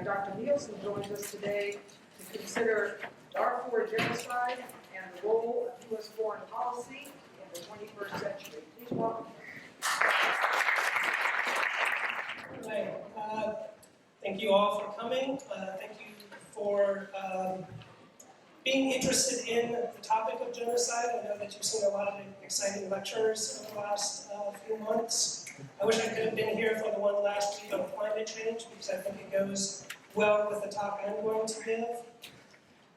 Dr. Nielsen joins us today to consider Darfur genocide and the role of U.S. foreign policy in the 21st century. Please welcome him. Hi. Thank you all for coming. Thank you for being interested in the topic of genocide. I know that you've seen a lot of exciting lectures over the last few months. I wish I could have been here for the one last week on climate change because I think it goes well with the talk I'm going to give.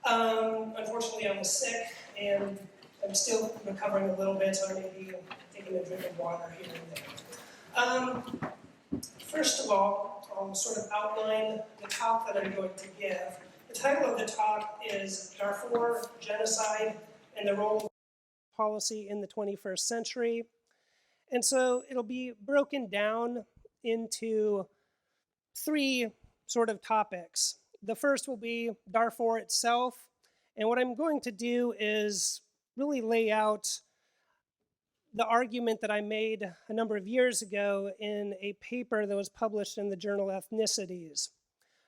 Unfortunately, I was sick and I'm still recovering a little bit, so I may be taking a drink of water here and there. First of all, I'll sort of outline the talk that I'm going to give. The title of the talk is Darfur Genocide and the Role of Policy in the 21st Century. And so it'll be broken down into three sort of topics. The first will be Darfur itself. And what I'm going to do is really lay out the argument that I made a number of years ago in a paper that was published in the journal Ethnicities,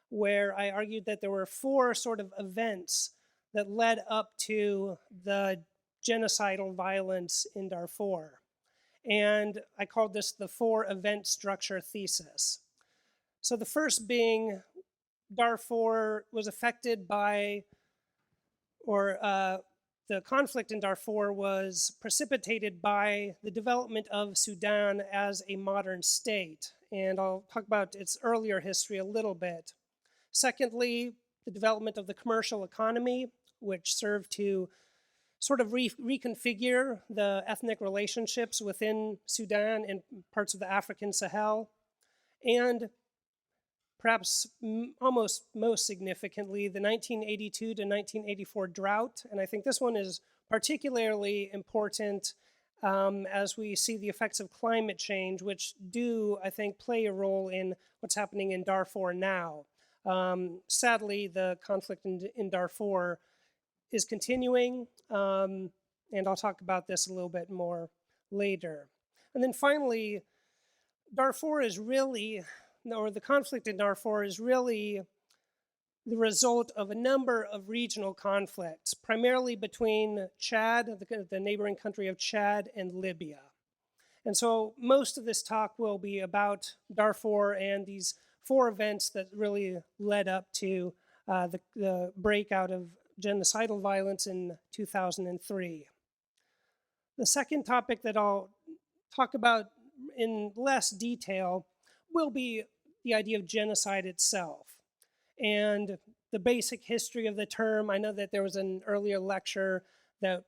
where I argued that there were four sort of events that led up to the genocidal violence in Darfur. And I called this the four event structure thesis. So the first being Darfur was affected by, or the conflict in Darfur was precipitated by the development of Sudan as a modern state. And I'll talk about its earlier history a little bit. Secondly, the development of the commercial economy, which served to sort of reconfigure the ethnic relationships within Sudan and parts of the African Sahel. And perhaps almost most significantly, the 1982 to 1984 drought. And I think this one is particularly important as we see the effects of climate change, which do, I think, play a role in what's happening in Darfur now. Sadly, the conflict in Darfur is continuing, and I'll talk about this a little bit more later. And then finally, Darfur is really, or the conflict in Darfur is really the result of a number of regional conflicts, primarily between Chad, the neighboring country of Chad, and Libya. And so most of this talk will be about Darfur and these four events that really led up to the breakout of genocidal violence in 2003. The second topic that I'll talk about in less detail will be the idea of genocide itself and the basic history of the term. I know that there was an earlier lecture that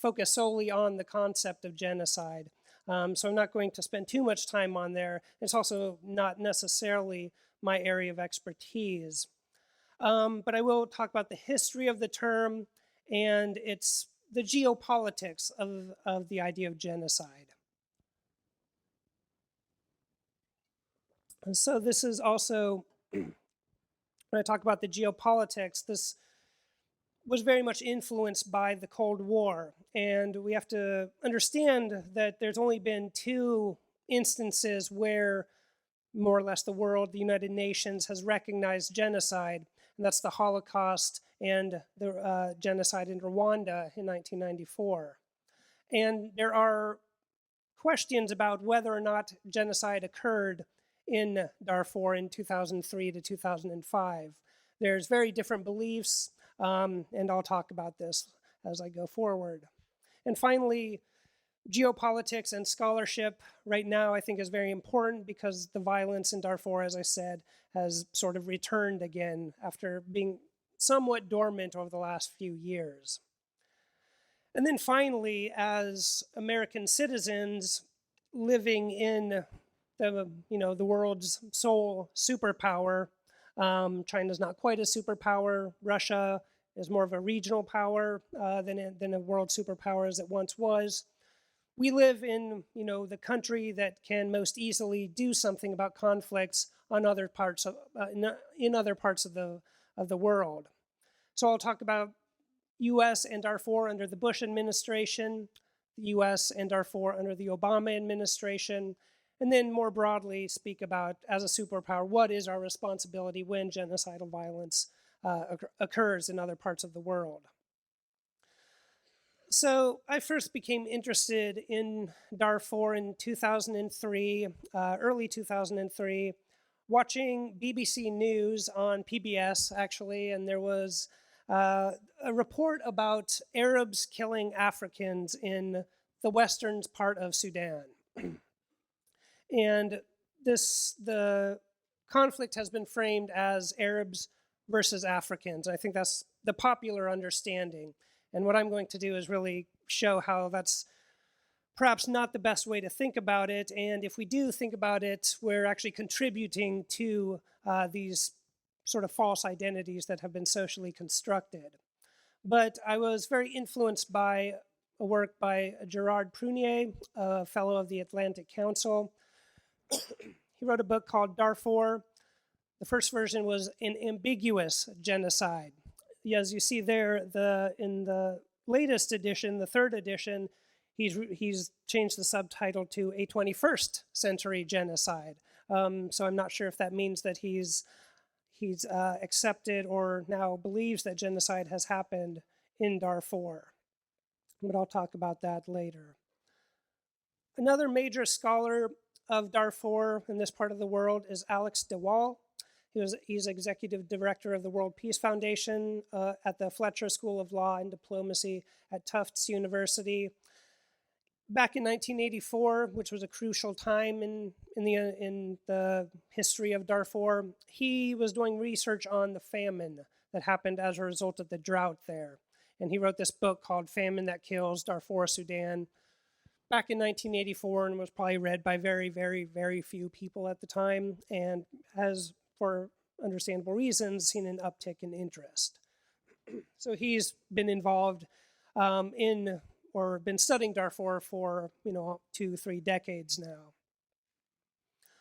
focused solely on the concept of genocide. So I'm not going to spend too much time on there. It's also not necessarily my area of expertise. But I will talk about the history of the term and the geopolitics of the idea of genocide. And so this is also, when I talk about the geopolitics, this was very much influenced by the Cold War. And we have to understand that there's only been two instances where more or less the world, the United Nations, has recognized genocide. And that's the Holocaust and the genocide in Rwanda in 1994. And there are questions about whether or not genocide occurred in Darfur in 2003 to 2005. There's very different beliefs, and I'll talk about this as I go forward. And finally, geopolitics and scholarship right now I think is very important because the violence in Darfur, as I said, has sort of returned again after being somewhat dormant over the last few years. And then finally, as American citizens living in the world's sole superpower, China's not quite a superpower. Russia is more of a regional power than a world superpower as it once was. We live in, the country that can most easily do something about conflicts on other parts of in other parts of the world. So I'll talk about U.S. and Darfur under the Bush administration, the U.S. and Darfur under the Obama administration, and then more broadly speak about, as a superpower, what is our responsibility when genocidal violence occurs in other parts of the world. So I first became interested in Darfur in 2003, early 2003, watching BBC News on PBS, actually, and there was a report about Arabs killing Africans in the western part of Sudan. And the conflict has been framed as Arabs versus Africans. I think that's the popular understanding. And what I'm going to do is really show how that's perhaps not the best way to think about it. And if we do think about it, we're actually contributing to these sort of false identities that have been socially constructed. But I was very influenced by a work by Gerard Prunier, a fellow of the Atlantic Council. He wrote a book called Darfur. The first version was an ambiguous genocide. As you see there, in the latest edition, the third edition, he's changed the subtitle to a 21st century genocide. So I'm not sure if that means that he's accepted or now believes that genocide has happened in Darfur. But I'll talk about that later. Another major scholar of Darfur in this part of the world is Alex de Waal. He's executive director of the World Peace Foundation at the Fletcher School of Law and Diplomacy at Tufts University. Back in 1984, which was a crucial time in the history of Darfur, he was doing research on the famine that happened as a result of the drought there. And he wrote this book called Famine That Kills, Darfur, Sudan, back in 1984, and was probably read by very, very, very few people at the time, and has, for understandable reasons, seen an uptick in interest. So he's been involved or been studying Darfur for 2-3 decades now.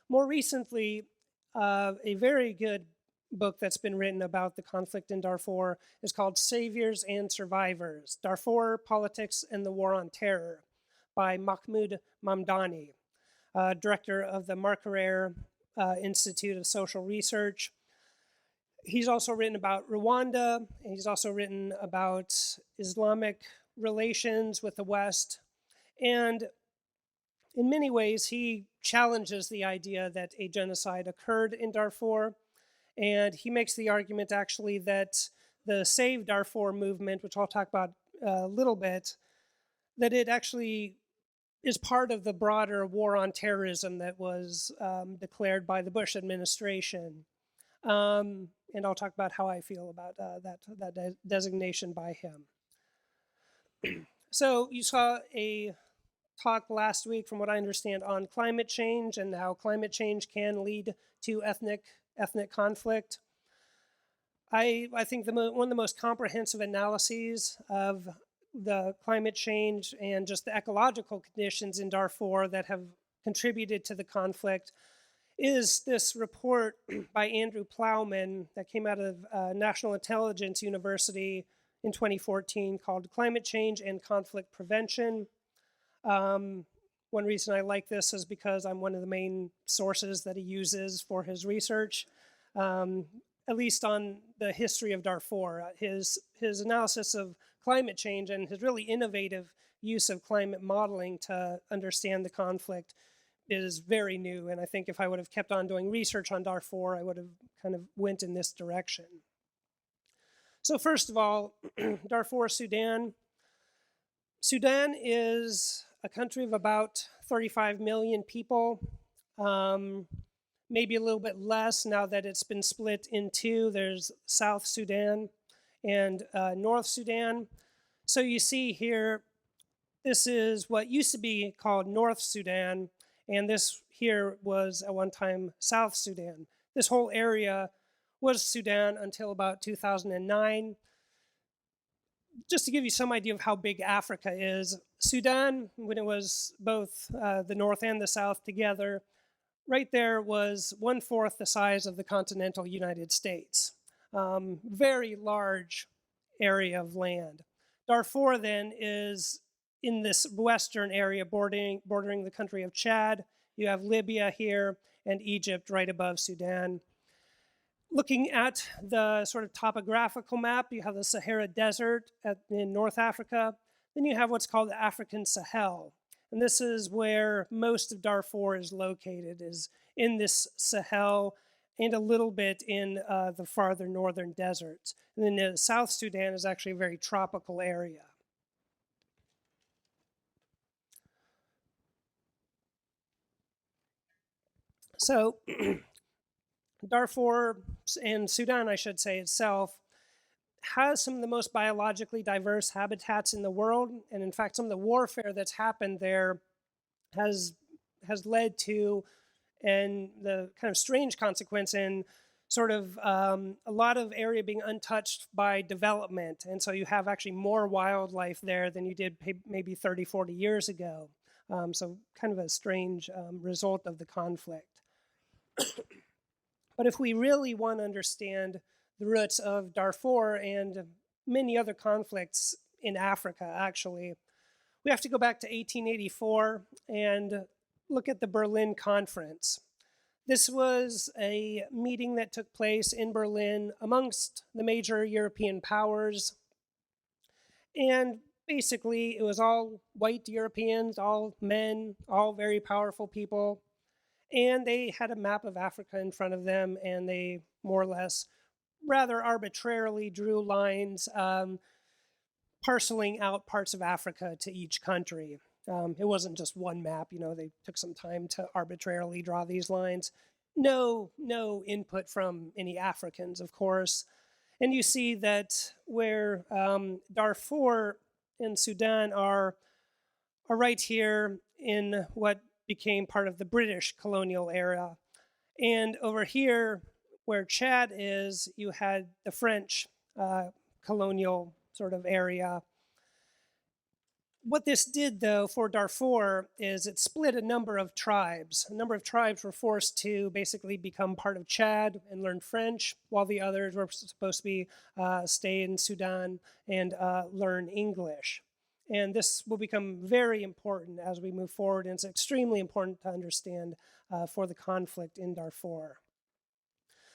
More recently, a very good book that's been written about the conflict in Darfur is called Saviors and Survivors: Darfur, Politics, and the War on Terror by Mahmoud Mamdani, director of the Marquardt Institute of Social Research. He's also written about Rwanda, and he's also written about Islamic relations with the West. And in many ways, he challenges the idea that a genocide occurred in Darfur. And he makes the argument, actually, that the Save Darfur movement, which I'll talk about a little bit, that it actually is part of the broader war on terrorism that was declared by the Bush administration. And I'll talk about how I feel about that designation by him. So you saw a talk last week, from what I understand, on climate change and how climate change can lead to ethnic conflict. I think one of the most comprehensive analyses of the climate change and just the ecological conditions in Darfur that have contributed to the conflict is this report by Andrew Plowman that came out of National Intelligence University in 2014 called Climate Change and Conflict Prevention. One reason I like this is because I'm one of the main sources that he uses for his research, at least on the history of Darfur. His analysis of climate change and his really innovative use of climate modeling to understand the conflict is very new. And I think if I would have kept on doing research on Darfur, I would have kind of went in this direction. So first of all, Darfur, Sudan. Sudan is a country of about 35 million people, maybe a little bit less now that it's been split in two. There's South Sudan and North Sudan. So you see here, this is what used to be called North Sudan, and this here was at one time South Sudan. This whole area was Sudan until about 2009. Just to give you some idea of how big Africa is, Sudan, when it was both the North and the South together, right there was 1/4 the size of the continental United States. Very large area of land. Darfur then is in this western area bordering the country of Chad. You have Libya here and Egypt right above Sudan. Looking at the sort of topographical map, you have the Sahara Desert in North Africa. Then you have what's called the African Sahel. And this is where most of Darfur is located, is in this Sahel and a little bit in the farther northern deserts. And then South Sudan is actually a very tropical area. So Darfur and Sudan, I should say itself, has some of the most biologically diverse habitats in the world. And in fact, some of the warfare that's happened there has led to and the kind of strange consequence in sort of a lot of area being untouched by development. And so you have actually more wildlife there than you did maybe 30, 40 years ago. So kind of a strange result of the conflict. But if we really want to understand the roots of Darfur and many other conflicts in Africa, actually, we have to go back to 1884 and look at the Berlin Conference. This was a meeting that took place in Berlin amongst the major European powers. And basically, it was all white Europeans, all men, all very powerful people. And they had a map of Africa in front of them, and they more or less rather arbitrarily drew lines parceling out parts of Africa to each country. It wasn't just one map, they took some time to arbitrarily draw these lines. No input from any Africans, of course. And you see that where Darfur and Sudan are right here in what became part of the British colonial era. And over here, where Chad is, you had the French colonial sort of area. What this did, though, for Darfur is it split a number of tribes. A number of tribes were forced to basically become part of Chad and learn French, while the others were supposed to stay in Sudan and learn English. And this will become very important as we move forward, and it's extremely important to understand for the conflict in Darfur.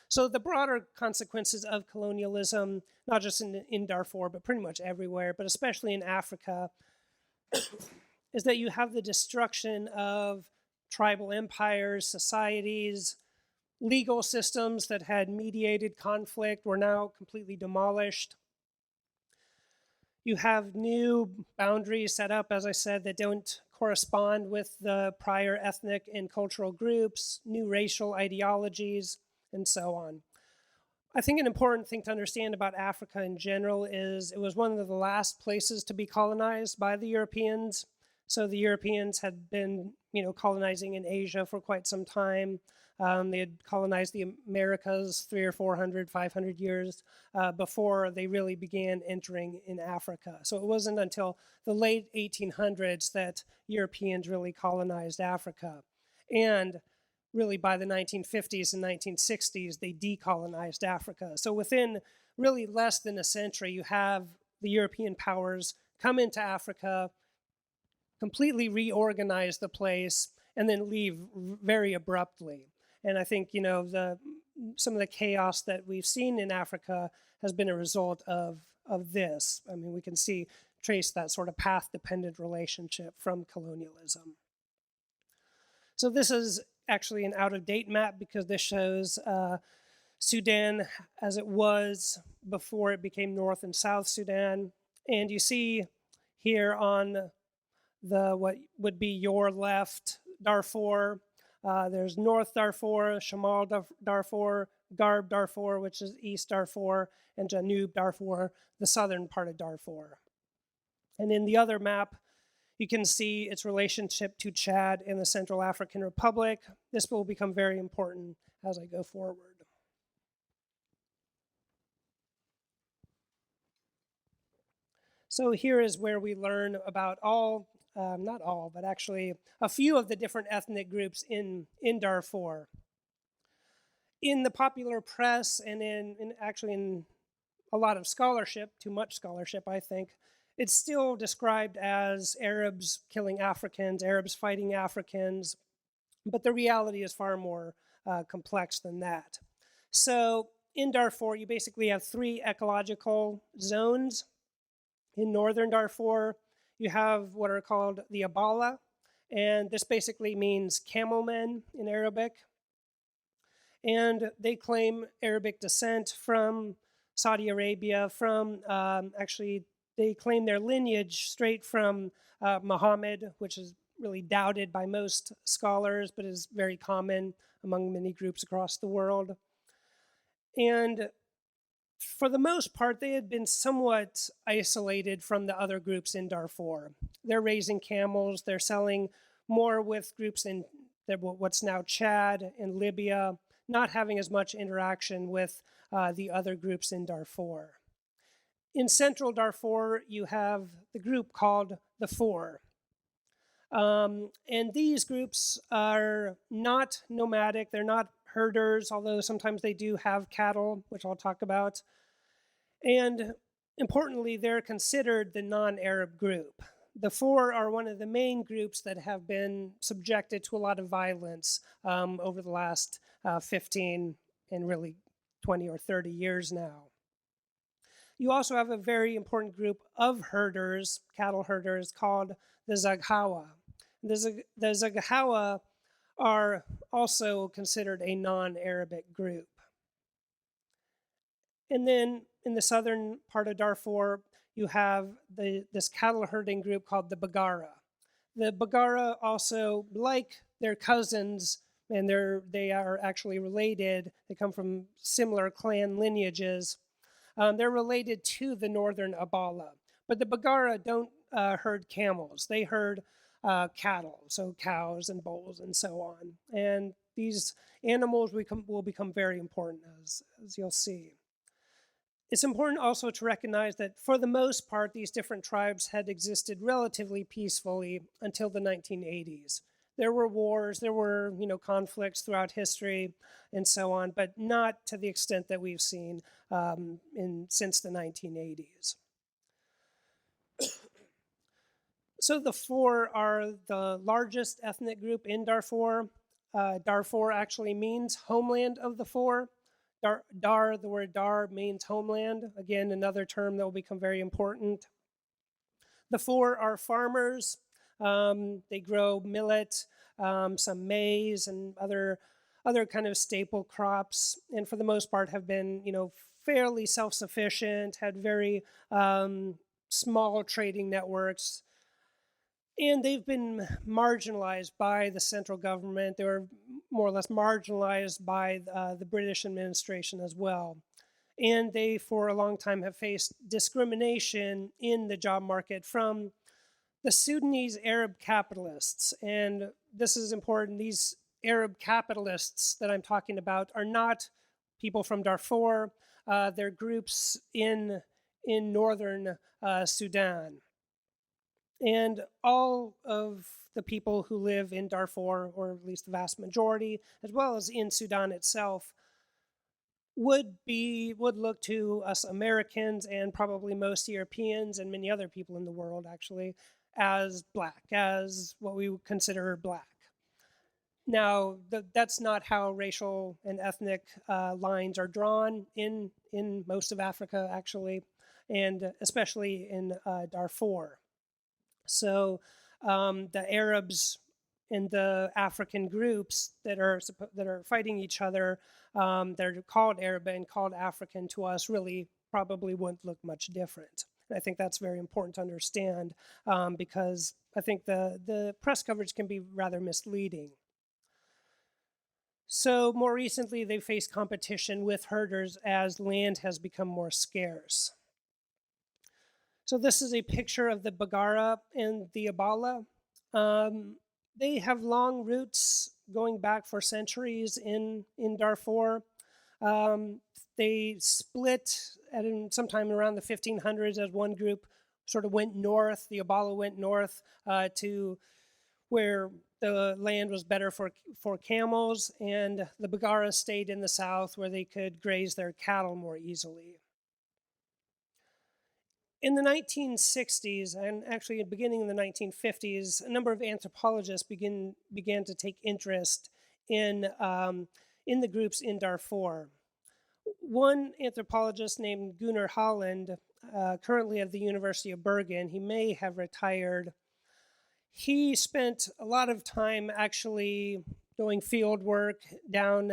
So the broader consequences of colonialism, not just in Darfur, but pretty much everywhere, but especially in Africa, is that you have the destruction of tribal empires, societies, legal systems that had mediated conflict were now completely demolished. You have new boundaries set up, as I said, that don't correspond with the prior ethnic and cultural groups, new racial ideologies, and so on. I think an important thing to understand about Africa in general is it was one of the last places to be colonized by the Europeans. So the Europeans had been, colonizing in Asia for quite some time. They had colonized the Americas 300 or 400, 500 years before they really began entering in Africa. So it wasn't until the late 1800s that Europeans really colonized Africa. And really by the 1950s and 1960s, they decolonized Africa. So within really less than a century, you have the European powers come into Africa, completely reorganize the place, and then leave very abruptly. And I think, some of the chaos that we've seen in Africa has been a result of this. I mean, we can trace that sort of path-dependent relationship from colonialism. So this is actually an out-of-date map because this shows Sudan as it was before it became North and South Sudan. And you see here on what would be your left, Darfur. There's North Darfur, Shamal Darfur, Garb Darfur, which is East Darfur, and Janub Darfur, the southern part of Darfur. And in the other map, you can see its relationship to Chad and the Central African Republic. This will become very important as I go forward. So here is where we learn about not all, but actually a few of the different ethnic groups in Darfur. In the popular press and actually in a lot of scholarship, too much scholarship, I think, it's still described as Arabs killing Africans, Arabs fighting Africans. But the reality is far more complex than that. So in Darfur, you basically have 3 ecological zones. In northern Darfur, you have what are called the Abala, and this basically means camel men in Arabic. And they claim Arabic descent from Saudi Arabia, actually, they claim their lineage straight from Muhammad, which is really doubted by most scholars, but is very common among many groups across the world. And for the most part, they had been somewhat isolated from the other groups in Darfur. They're raising camels, they're selling more with groups in what's now Chad and Libya, not having as much interaction with the other groups in Darfur. In central Darfur, you have the group called the Four. And these groups are not nomadic, they're not herders, although sometimes they do have cattle, which I'll talk about. And importantly, they're considered the non-Arab group. The Four are one of the main groups that have been subjected to a lot of violence over the last 15 and really 20 or 30 years now. You also have a very important group of herders, cattle herders, called the Zaghawa. The Zaghawa are also considered a non-Arabic group. And then in the southern part of Darfur, you have this cattle herding group called the Bagara. The Bagara also, like their cousins, and they are actually related, they come from similar clan lineages, they're related to the northern Abala. But the Bagara don't herd camels, they herd cattle, so cows and bulls and so on. And these animals will become very important, as you'll see. It's important also to recognize that for the most part, these different tribes had existed relatively peacefully until the 1980s. There were wars, there were conflicts throughout history and so on, but not to the extent that we've seen since the 1980s. So the Four are the largest ethnic group in Darfur. Darfur actually means homeland of the Four. The word Dar means homeland. Again, another term that will become very important. The Four are farmers. They grow millet, some maize, and other kind of staple crops, and for the most part have been, fairly self-sufficient, had very small trading networks. And they've been marginalized by the central government. They were more or less marginalized by the British administration as well. And they, for a long time, have faced discrimination in the job market from the Sudanese Arab capitalists. And this is important. These Arab capitalists that I'm talking about are not people from Darfur. They're groups in northern Sudan. And all of the people who live in Darfur, or at least the vast majority, as well as in Sudan itself, would look to us Americans and probably most Europeans and many other people in the world actually as black, as what we would consider black. Now, that's not how racial and ethnic lines are drawn in most of Africa actually, and especially in Darfur. So the Arabs and the African groups that are fighting each other, that are called Arab and called African to us, really probably wouldn't look much different. And I think that's very important to understand because I think the press coverage can be rather misleading. So more recently, they've faced competition with herders as land has become more scarce. So this is a picture of the Bagara and the Abala. They have long roots going back for centuries in Darfur. They split sometime around the 1500s as one group sort of went north. The Abala went north to where the land was better for camels, and the Bagara stayed in the south where they could graze their cattle more easily. In the 1960s, and actually beginning in the 1950s, a number of anthropologists began to take interest in the groups in Darfur. One anthropologist named Gunnar Holland, currently at the University of Bergen, he may have retired. He spent a lot of time actually doing field work down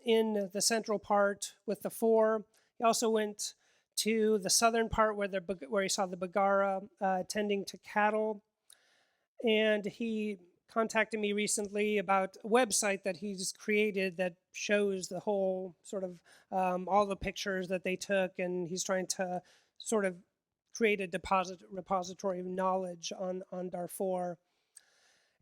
in the central part with the Four. He also went to the southern part where he saw the Bagara tending to cattle. And he contacted me recently about a website that he's created that shows the whole sort of all the pictures that they took, and he's trying to sort of create a repository of knowledge on Darfur.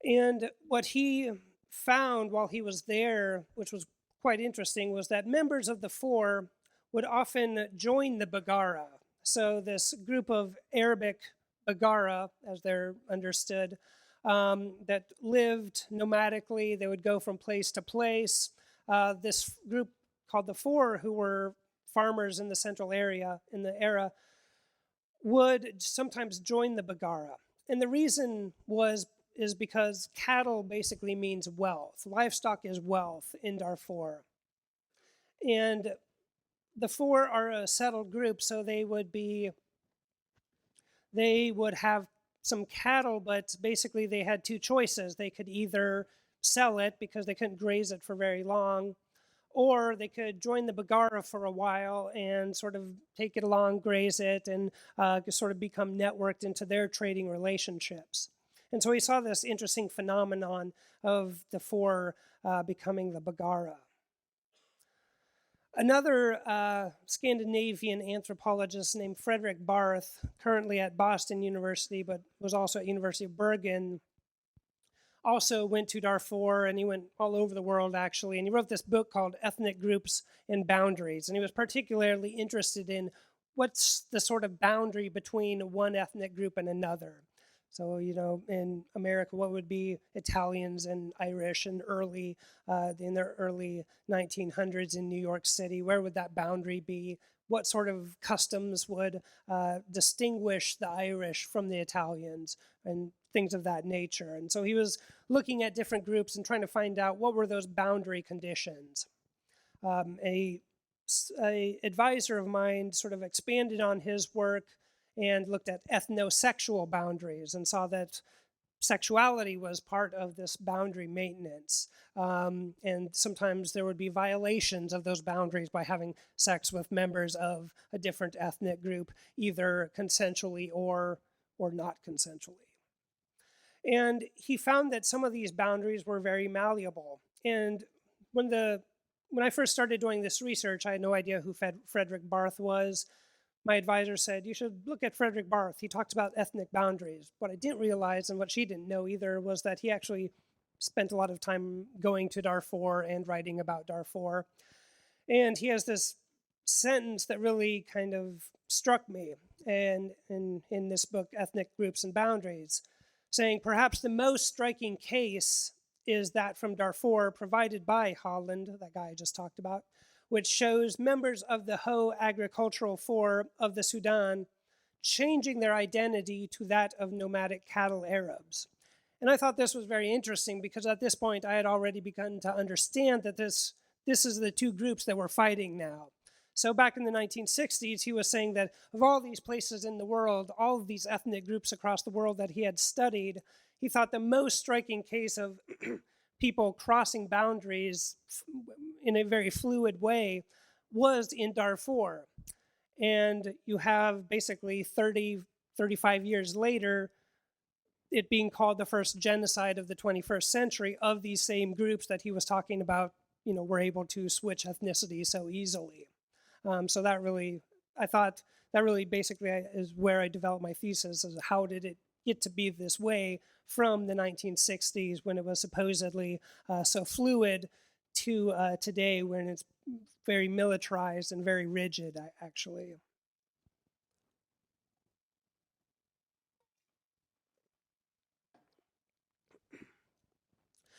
And what he found while he was there, which was quite interesting, was that members of the Four would often join the Bagara. So this group of Arabic Bagara, as they're understood, that lived nomadically. They would go from place to place. This group called the Four, who were farmers in the central area in the era, would sometimes join the Bagara. And the reason is because cattle basically means wealth. Livestock is wealth in Darfur. And the Four are a settled group, so they would have some cattle, but basically they had two choices. They could either sell it because they couldn't graze it for very long, or they could join the Bagara for a while and sort of take it along, graze it, and sort of become networked into their trading relationships. And so we saw this interesting phenomenon of the Four becoming the Bagara. Another Scandinavian anthropologist named Fredrik Barth, currently at Boston University, but was also at University of Bergen, also went to Darfur, and he went all over the world, actually. And he wrote this book called Ethnic Groups and Boundaries. And he was particularly interested in what's the sort of boundary between one ethnic group and another. So, in America, what would be Italians and Irish in the early 1900s in New York City? Where would that boundary be? What sort of customs would distinguish the Irish from the Italians and things of that nature? And so he was looking at different groups and trying to find out what were those boundary conditions. A advisor of mine sort of expanded on his work and looked at ethnosexual boundaries and saw that sexuality was part of this boundary maintenance. And sometimes there would be violations of those boundaries by having sex with members of a different ethnic group, either consensually or not consensually. And he found that some of these boundaries were very malleable. And when I first started doing this research, I had no idea who Fredrik Barth was. My advisor said, you should look at Fredrik Barth. He talks about ethnic boundaries. What I didn't realize, and what she didn't know either, was that he actually spent a lot of time going to Darfur and writing about Darfur. And he has this sentence that really kind of struck me in this book, Ethnic Groups and Boundaries, saying perhaps the most striking case is that from Darfur provided by Holland, that guy I just talked about, which shows members of the Ho Agricultural Four of the Sudan changing their identity to that of nomadic cattle Arabs. And I thought this was very interesting because at this point I had already begun to understand that this is the two groups that were fighting now. So back in the 1960s, he was saying that of all these places in the world, all of these ethnic groups across the world that he had studied, he thought the most striking case of people crossing boundaries in a very fluid way was in Darfur. And you have basically 35 years later, it being called the first genocide of the 21st century of these same groups that he was talking about, were able to switch ethnicity so easily. So I thought that really basically is where I developed my thesis, is how did it get to be this way from the 1960s when it was supposedly so fluid to today when it's very militarized and very rigid, actually.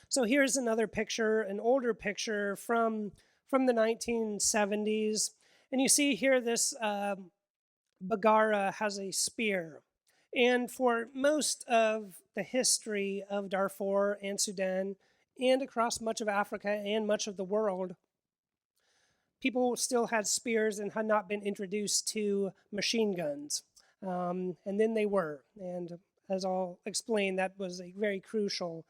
So here's another picture, an older picture from the 1970s. And you see here this Bagara has a spear. And for most of the history of Darfur and Sudan, and across much of Africa and much of the world, people still had spears and had not been introduced to machine guns. And then they were. And as I'll explain, that was a very crucial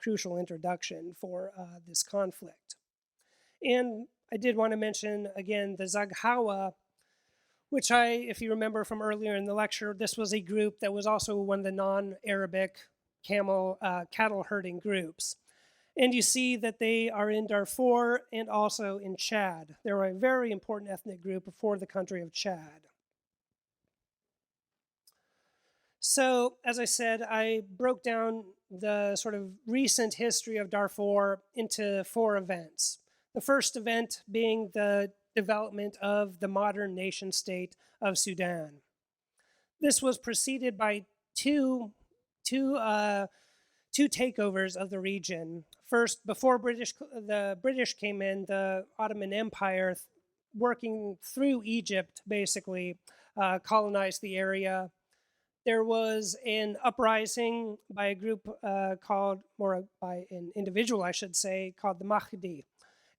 introduction for this conflict. And I did want to mention again the Zaghawa, which if you remember from earlier in the lecture, this was a group that was also one of the non-Arabic cattle herding groups. And you see that they are in Darfur and also in Chad. They're a very important ethnic group for the country of Chad. So, as I said, I broke down the sort of recent history of Darfur into 4 events. The first event being the development of the modern nation state of Sudan. This was preceded by two takeovers of the region. First, before the British came in, the Ottoman Empire, working through Egypt, basically colonized the area. There was an uprising by a group by an individual, I should say, called the Mahdi.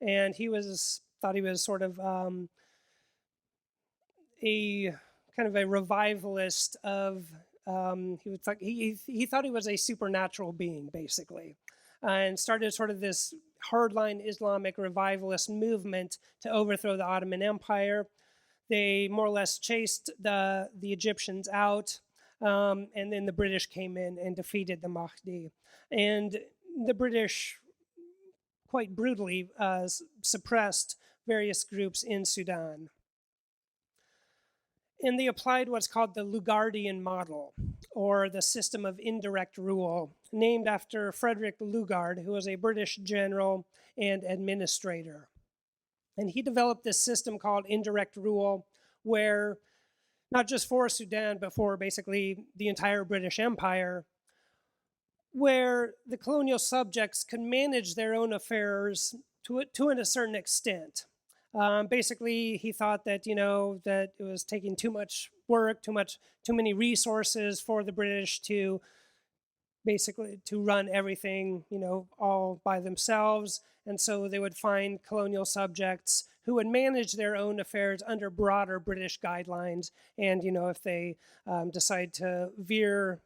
And he thought he was sort of a kind of a revivalist of, he thought he was a supernatural being, basically, and started sort of this hardline Islamic revivalist movement to overthrow the Ottoman Empire. They more or less chased the Egyptians out, and then the British came in and defeated the Mahdi. And the British quite brutally suppressed various groups in Sudan. And they applied what's called the Lugardian model, or the system of indirect rule, named after Frederick Lugard, who was a British general and administrator. And he developed this system called indirect rule, where not just for Sudan, but for basically the entire British Empire, where the colonial subjects could manage their own affairs to a certain extent. Basically, he thought that that it was taking too much work, too many resources for the British to basically to run everything all by themselves, and so they would find colonial subjects who would manage their own affairs under broader British guidelines. And if they decide to veer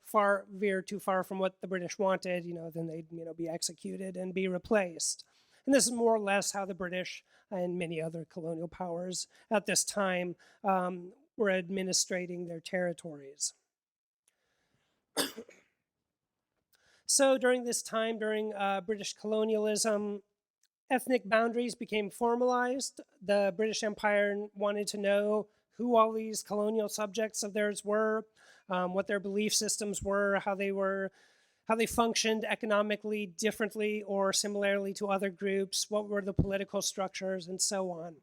too far from what the British wanted, then they'd be executed and be replaced. And this is more or less how the British and many other colonial powers at this time were administrating their territories. So during this time, during British colonialism, ethnic boundaries became formalized. The British Empire wanted to know who all these colonial subjects of theirs were, what their belief systems were, how they functioned economically differently or similarly to other groups, what were the political structures, and so on.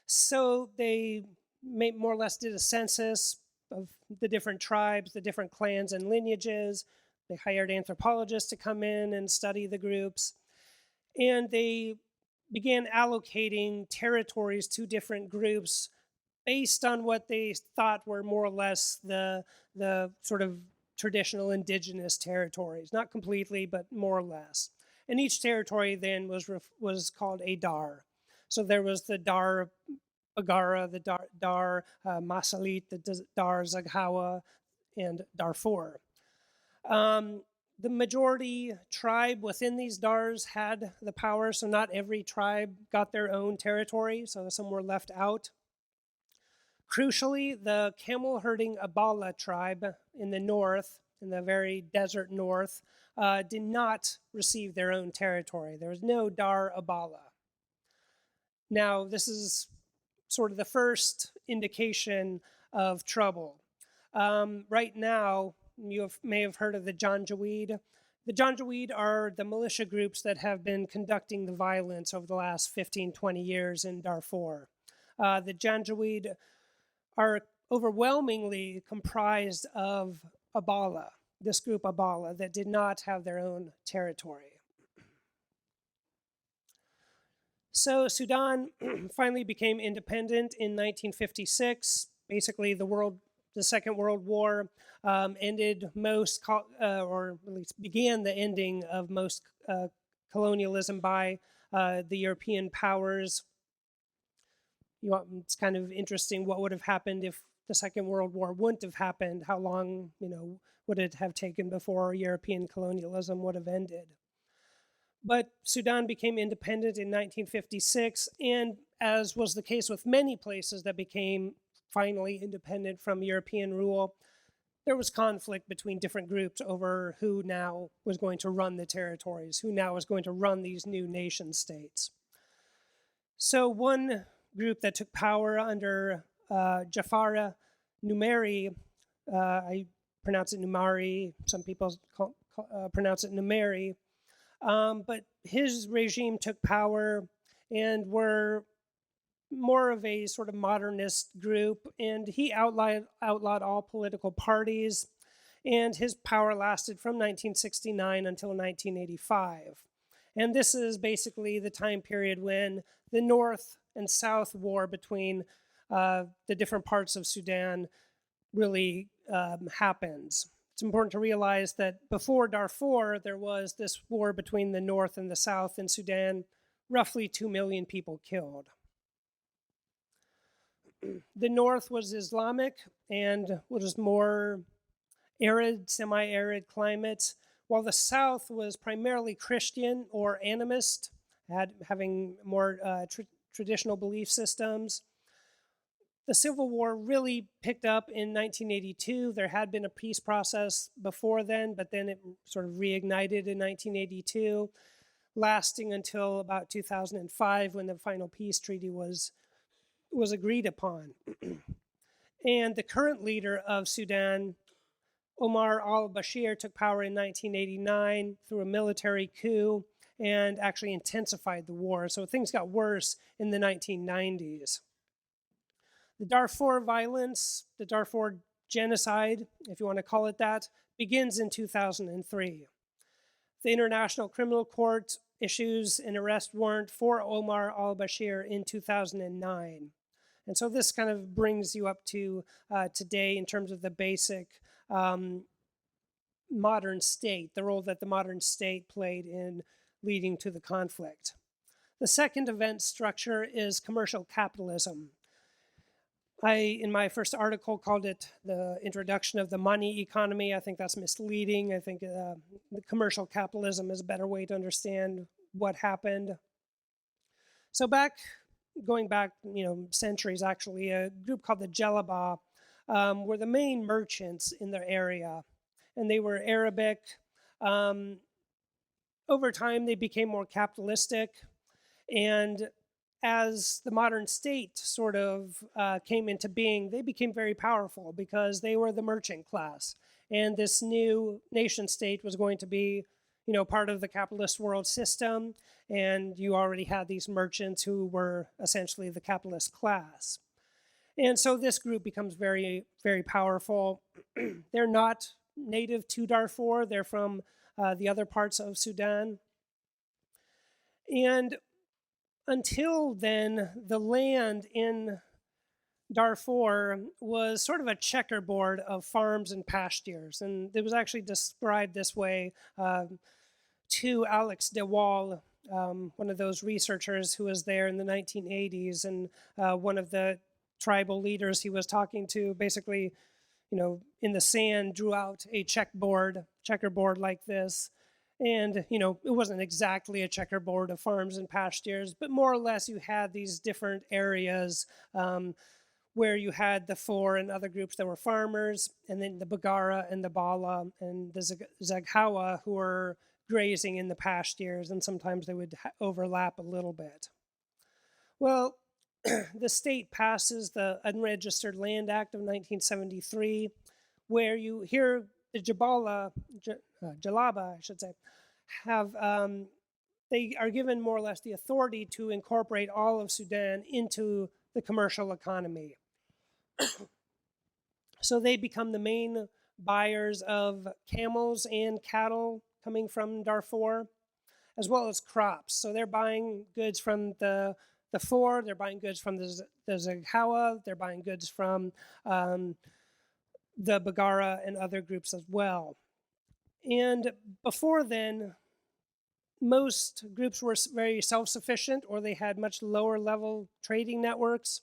So they more or less did a census of the different tribes, the different clans and lineages. They hired anthropologists to come in and study the groups. And they began allocating territories to different groups based on what they thought were more or less the sort of traditional indigenous territories. Not completely, but more or less. And each territory then was called a Dar. So there was the Dar Bagara, the Dar Masalit, the Dar Zaghawa, and Darfur. The majority tribe within these Dars had the power, so not every tribe got their own territory, so some were left out. Crucially, the camel herding Abala tribe in the north, in the very desert north, did not receive their own territory. There was no Dar Abala. Now, this is sort of the first indication of trouble. Right now, you may have heard of the Janjaweed. The Janjaweed are the militia groups that have been conducting the violence over the last 15, 20 years in Darfur. The Janjaweed are overwhelmingly comprised of Abala, this group Abala, that did not have their own territory. So Sudan finally became independent in 1956. basically the Second World War ended most, or at least began the ending of most colonialism by the European powers. It's kind of interesting what would have happened if the Second World War wouldn't have happened. How long, would it have taken before European colonialism would have ended? But Sudan became independent in 1956, and as was the case with many places that became finally independent from European rule, there was conflict between different groups over who now was going to run the territories, who now was going to run these new nation states. So one group that took power under Jafara Numeri, I pronounce it Numari, some people pronounce it Numeri, but his regime took power and were more of a sort of modernist group, and he outlawed all political parties, and his power lasted from 1969 until 1985. And this is basically the time period when the North and South war between the different parts of Sudan really happens. It's important to realize that before Darfur, there was this war between the North and the South in Sudan, roughly 2 million people killed. The North was Islamic and was more arid, semi-arid climate, while the South was primarily Christian or animist, having more traditional belief systems. The Civil War really picked up in 1982. There had been a peace process before then, but then it sort of reignited in 1982, lasting until about 2005 when the final peace treaty was agreed upon. And the current leader of Sudan, Omar al-Bashir, took power in 1989 through a military coup and actually intensified the war. So things got worse in the 1990s. The Darfur violence, the Darfur genocide, if you want to call it that, begins in 2003. The International Criminal Court issues an arrest warrant for Omar al-Bashir in 2009. And so this kind of brings you up to today in terms of the basic modern state, the role that the modern state played in leading to the conflict. The second event structure is commercial capitalism. I, in my first article, called it the introduction of the money economy. I think that's misleading. I think the commercial capitalism is a better way to understand what happened. So going back, centuries actually, a group called the Jelaba were the main merchants in their area, and they were Arabic. Over time, they became more capitalistic, and as the modern state sort of came into being, they became very powerful because they were the merchant class. And this new nation state was going to be, part of the capitalist world system. And you already had these merchants who were essentially the capitalist class. And so this group becomes very, very powerful. They're not native to Darfur. They're from the other parts of Sudan. And until then, the land in Darfur was sort of a checkerboard of farms and pastures. And it was actually described this way to Alex de Waal, one of those researchers who was there in the 1980s. And one of the tribal leaders he was talking to basically, in the sand drew out a checkerboard like this. And, it wasn't exactly a checkerboard of farms and pastures, but more or less you had these different areas where you had the Fur and other groups that were farmers, and then the Bagara and the Bala and the Zaghawa who were grazing in the pastures, and sometimes they would overlap a little bit. Well, the state passes the Unregistered Land Act of 1973, where you hear the Jalaba, I should say, they are given more or less the authority to incorporate all of Sudan into the commercial economy. So they become the main buyers of camels and cattle coming from Darfur, as well as crops. So they're buying goods from the the four, they're buying goods from the Zaghawa, they're buying goods from the Bagara and other groups as well. And before then, most groups were very self-sufficient, or they had much lower level trading networks.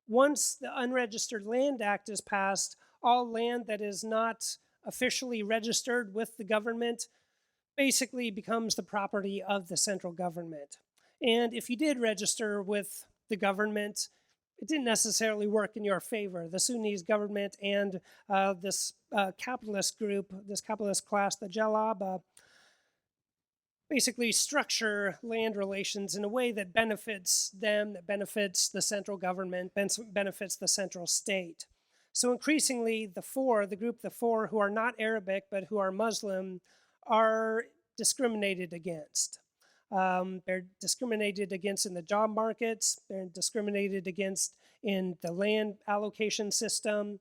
Once the Unregistered Land Act is passed, all land that is not officially registered with the government basically becomes the property of the central government. And if you did register with the government, it didn't necessarily work in your favor. The Sudanese government and this capitalist group, this capitalist class, the Jalaba, basically structure land relations in a way that benefits them, that benefits the central government, benefits the central state. So increasingly, the group the four who are not Arabic but who are Muslim, are discriminated against. They're discriminated against in the job markets. They're discriminated against in the land allocation system.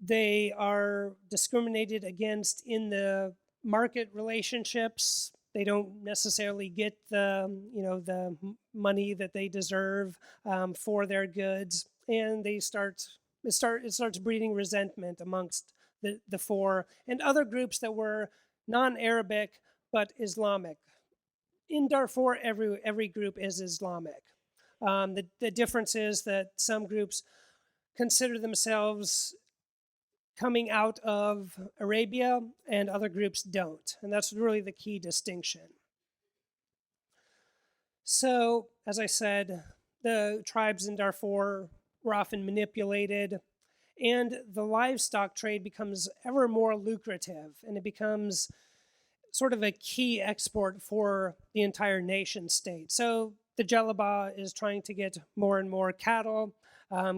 They are discriminated against in the market relationships. They don't necessarily get the money that they deserve for their goods, and it starts breeding resentment amongst the four and other groups that were non-Arabic but Islamic. In Darfur, every group is Islamic. The difference is that some groups consider themselves coming out of Arabia and other groups don't. And that's really the key distinction. So, as I said, the tribes in Darfur were often manipulated, and the livestock trade becomes ever more lucrative, and it becomes sort of a key export for the entire nation state. So the Jalaba is trying to get more and more cattle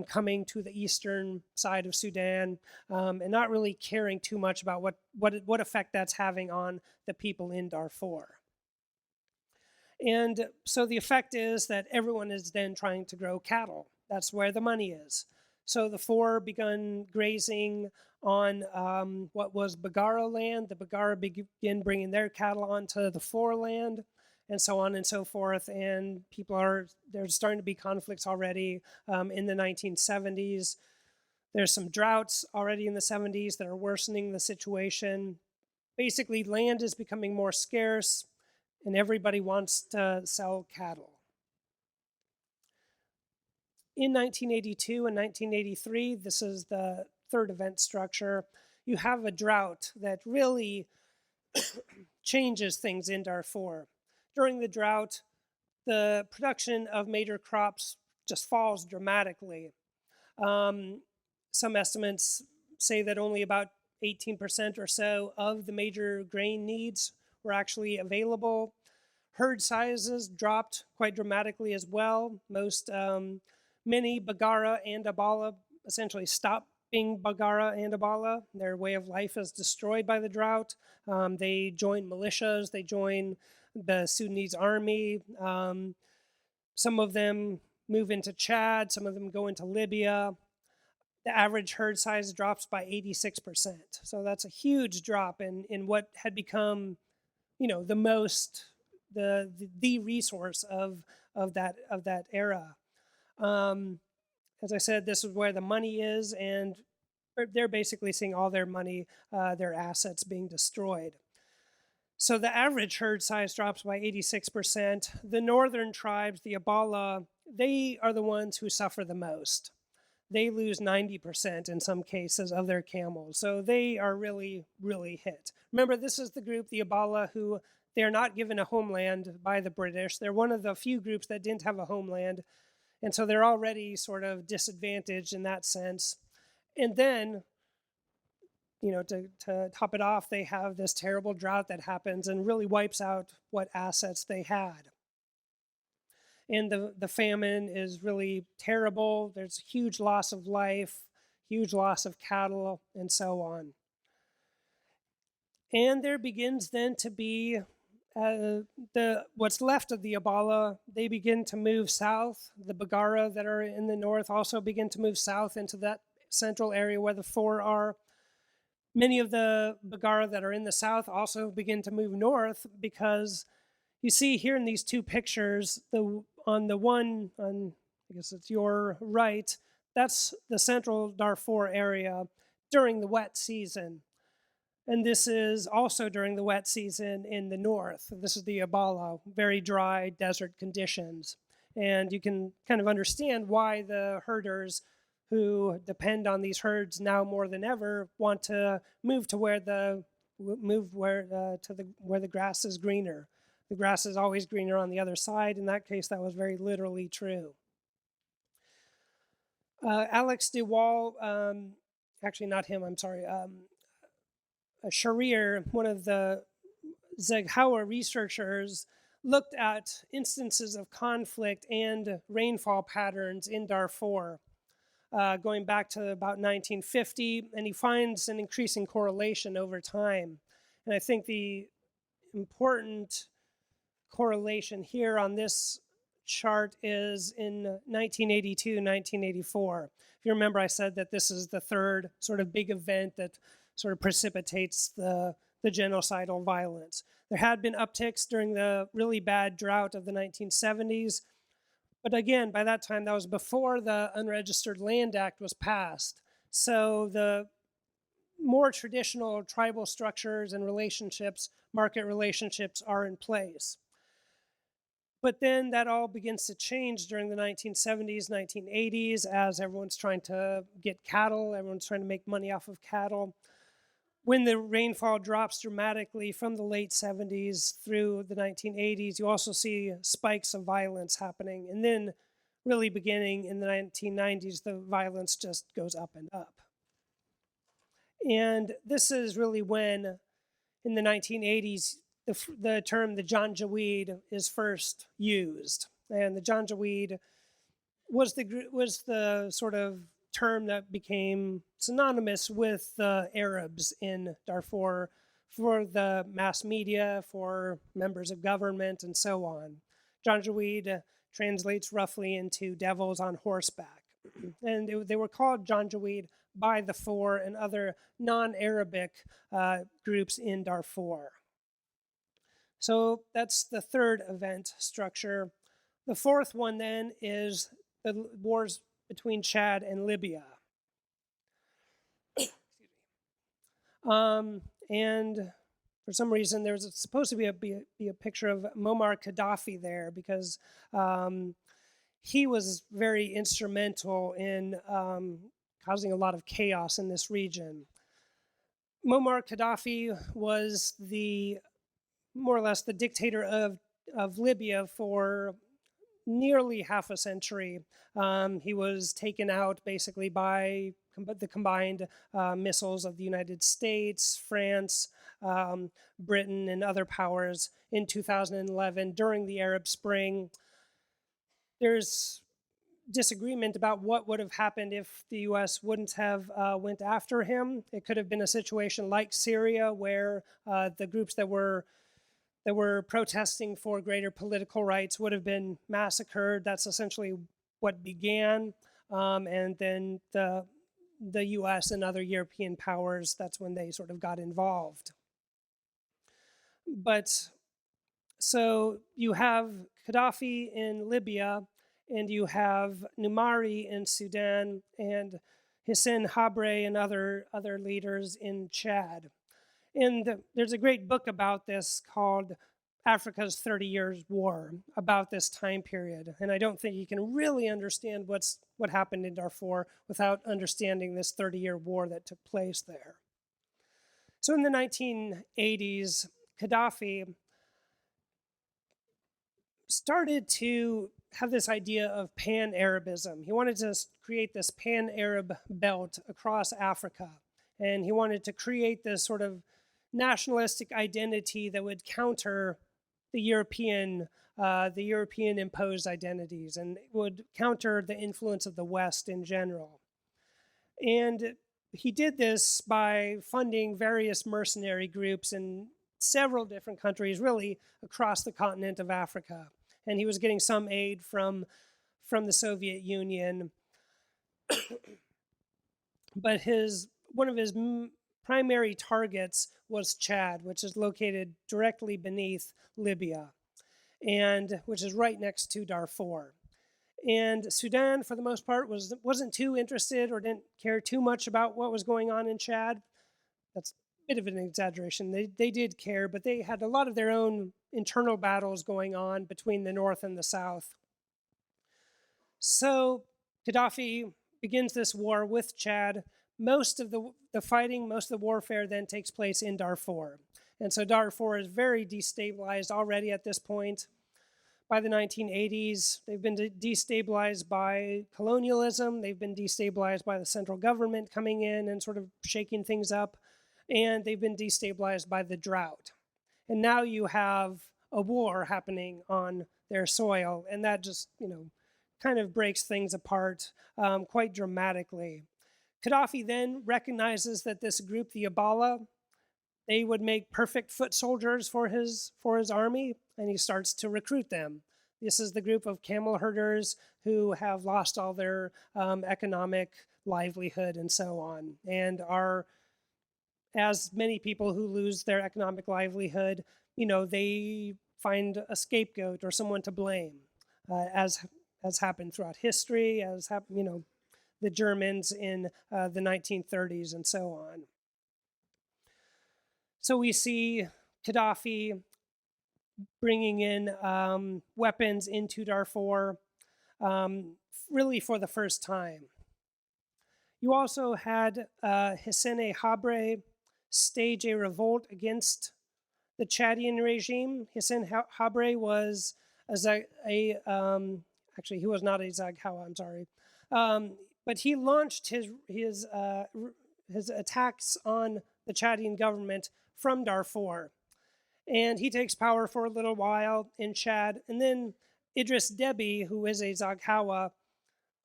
coming to the eastern side of Sudan, and not really caring too much about what effect that's having on the people in Darfur. And so the effect is that everyone is then trying to grow cattle. That's where the money is. So the four begun grazing on what was Bagara land. The Bagara begin bringing their cattle onto the four land, and so on and so forth. And there's starting to be conflicts already in the 1970s. There's some droughts already in the 70s that are worsening the situation. Basically, land is becoming more scarce, and everybody wants to sell cattle. In 1982 and 1983, this is the third event structure, you have a drought that really changes things in Darfur. During the drought, the production of major crops just falls dramatically. Some estimates say that only about 18% or so of the major grain needs were actually available. Herd sizes dropped quite dramatically as well. Many Bagara and Abala essentially stopped being Bagara and Abala. Their way of life is destroyed by the drought. They join militias, they join the Sudanese army. Some of them move into Chad, some of them go into Libya. The average herd size drops by 86%. So that's a huge drop in what had become, the resource of that era. As I said, this is where the money is, and they're basically seeing all their money, their assets being destroyed. So the average herd size drops by 86%. The northern tribes, the Abala, they are the ones who suffer the most. They lose 90% in some cases of their camels. So they are really, really hit. Remember, this is the group, the Abala, who they are not given a homeland by the British. They're one of the few groups that didn't have a homeland. And so they're already sort of disadvantaged in that sense. And then, to top it off, they have this terrible drought that happens and really wipes out what assets they had. And the famine is really terrible. There's huge loss of life, huge loss of cattle, and so on. And there begins then to be what's left of the Abala. They begin to move south. The Bagara that are in the north also begin to move south into that central area where the four are. Many of the Bagara that are in the south also begin to move north, because you see here in these two pictures, on the one, I guess it's your right, that's the central Darfur area during the wet season. And this is also during the wet season in the north. This is the Abala, very dry desert conditions. And you can kind of understand why the herders who depend on these herds now more than ever want to move to where the grass is greener. The grass is always greener on the other side. In that case, that was very literally true. Alex de Waal, actually not him, I'm sorry, Sharir, one of the Zeghawa researchers, looked at instances of conflict and rainfall patterns in Darfur, going back to about 1950, and he finds an increasing correlation over time. And I think the important correlation here on this chart is in 1982, 1984. If you remember, I said that this is the third sort of big event that sort of precipitates the genocidal violence. There had been upticks during the really bad drought of the 1970s, but again, by that time, that was before the Unregistered Land Act was passed. So the more traditional tribal structures and relationships, market relationships, are in place. But then that all begins to change during the 1970s, 1980s, as everyone's trying to get cattle, everyone's trying to make money off of cattle. When the rainfall drops dramatically from the late 70s through the 1980s, you also see spikes of violence happening. And then really beginning in the 1990s, the violence just goes up and up. And this is really when, in the 1980s, the term the Janjaweed is first used. And the Janjaweed was the sort of term that became synonymous with the Arabs in Darfur for the mass media, for members of government, and so on. Janjaweed translates roughly into devils on horseback. And they were called Janjaweed by the Four and other non-Arabic groups in Darfur. So that's the third event structure. The fourth one then is the wars between Chad and Libya. And for some reason, there's supposed to be a picture of Muammar Gaddafi there because he was very instrumental in causing a lot of chaos in this region. Muammar Gaddafi was more or less the dictator of Libya for nearly half a century. He was taken out basically by the combined missiles of the United States, France, Britain, and other powers in 2011 during the Arab Spring. There's disagreement about what would have happened if the U.S. wouldn't have went after him. It could have been a situation like Syria where the groups that were protesting for greater political rights would have been massacred. That's essentially what began. And then the US and other European powers, that's when they sort of got involved. But so you have Gaddafi in Libya, and you have Numari in Sudan, and Hissène Habré and other leaders in Chad. And there's a great book about this called Africa's 30 Years' War, about this time period. And I don't think you can really understand what happened in Darfur without understanding this 30-year war that took place there. So in the 1980s, Gaddafi started to have this idea of pan-Arabism. He wanted to create this pan-Arab belt across Africa. And he wanted to create this sort of nationalistic identity that would counter the European imposed identities and would counter the influence of the West in general. And he did this by funding various mercenary groups in several different countries, really across the continent of Africa. And he was getting some aid from the Soviet Union. But one of his primary targets was Chad, which is located directly beneath Libya. and which is right next to Darfur. And Sudan, for the most part, wasn't too interested or didn't care too much about what was going on in Chad. That's a bit of an exaggeration. They did care, but they had a lot of their own internal battles going on between the north and the south. So Gaddafi begins this war with Chad. Most of the fighting, most of the warfare then takes place in Darfur. And so Darfur is very destabilized already at this point. By the 1980s, they've been destabilized by colonialism. They've been destabilized by the central government coming in and sort of shaking things up. And they've been destabilized by the drought. And now you have a war happening on their soil. And that just, kind of breaks things apart quite dramatically. Gaddafi then recognizes that this group, the Abala, they would make perfect foot soldiers for his army, and he starts to recruit them. This is the group of camel herders who have lost all their economic livelihood and so on, and are, as many people who lose their economic livelihood, they find a scapegoat or someone to blame, as happened throughout history, as happened, the Germans in the 1930s and so on. So we see Gaddafi bringing in weapons into Darfur, really for the first time. You also had Hissène Habré stage a revolt against the Chadian regime. Hissène Habré was actually he was not a Zaghawa, I'm sorry, but he launched his attacks on the Chadian government from Darfur. And he takes power for a little while in Chad. And then Idris Deby, who is a Zaghawa,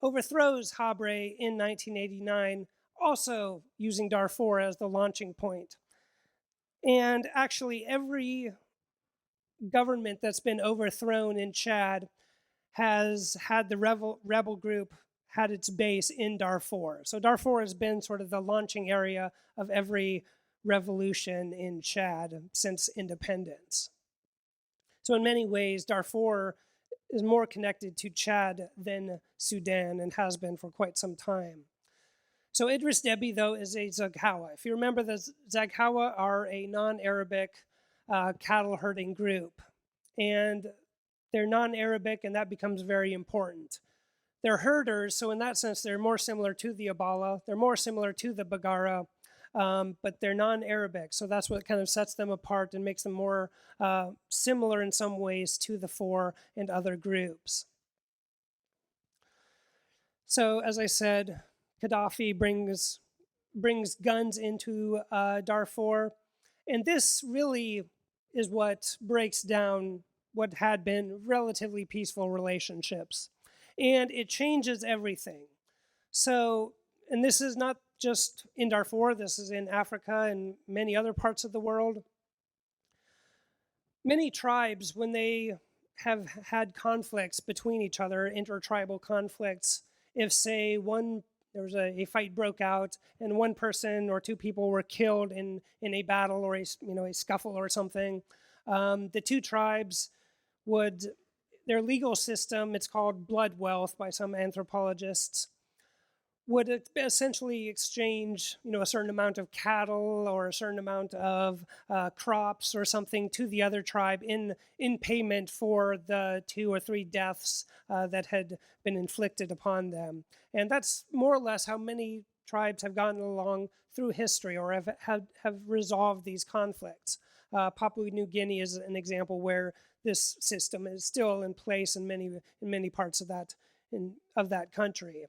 overthrows Habré in 1989, also using Darfur as the launching point. And actually, every government that's been overthrown in Chad has had the rebel group had its base in Darfur. So Darfur has been sort of the launching area of every revolution in Chad since independence. So in many ways, Darfur is more connected to Chad than Sudan and has been for quite some time. So Idris Deby, though, is a Zaghawa. If you remember, the Zaghawa are a non-Arabic cattle herding group. And they're non-Arabic, and that becomes very important. They're herders, so in that sense, they're more similar to the Abala. They're more similar to the Bagara, but they're non-Arabic. So that's what kind of sets them apart and makes them more similar in some ways to the Four and other groups. So as I said, Gaddafi brings guns into Darfur, and this really is what breaks down what had been relatively peaceful relationships. And it changes everything. So, and this is not just in Darfur, this is in Africa and many other parts of the world. Many tribes, when they have had conflicts between each other, intertribal conflicts, if say there was a fight broke out and one person or two people were killed in a battle or a scuffle or something, the two tribes their legal system, it's called blood wealth by some anthropologists, would essentially exchange, a certain amount of cattle or a certain amount of crops or something to the other tribe in payment for the 2 or 3 deaths that had been inflicted upon them. And that's more or less how many tribes have gotten along through history or have resolved these conflicts. Papua New Guinea is an example where this system is still in place in many parts of that country.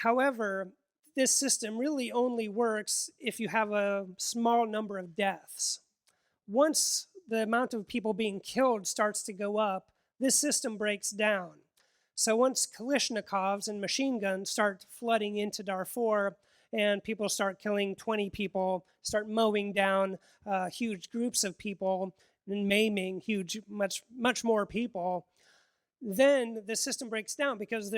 However, this system really only works if you have a small number of deaths. Once the amount of people being killed starts to go up, this system breaks down. So once Kalashnikovs and machine guns start flooding into Darfur and people start killing 20 people, start mowing down huge groups of people and maiming much more people, then the system breaks down because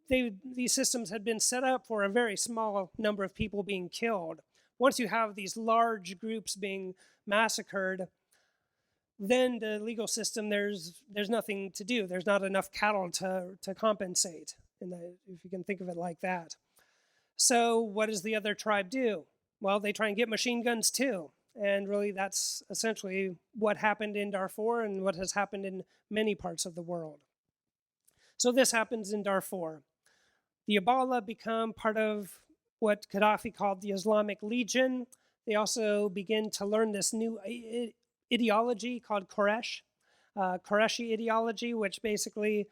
these systems had been set up for a very small number of people being killed. Once you have these large groups being massacred, then the legal system, there's nothing to do. There's not enough cattle to compensate, if you can think of it like that. So what does the other tribe do? Well, they try and get machine guns too. And really that's essentially what happened in Darfur and what has happened in many parts of the world. So this happens in Darfur. The Abala become part of what Gaddafi called the Islamic Legion. They also begin to learn this new ideology called Qurayshi ideology, which basically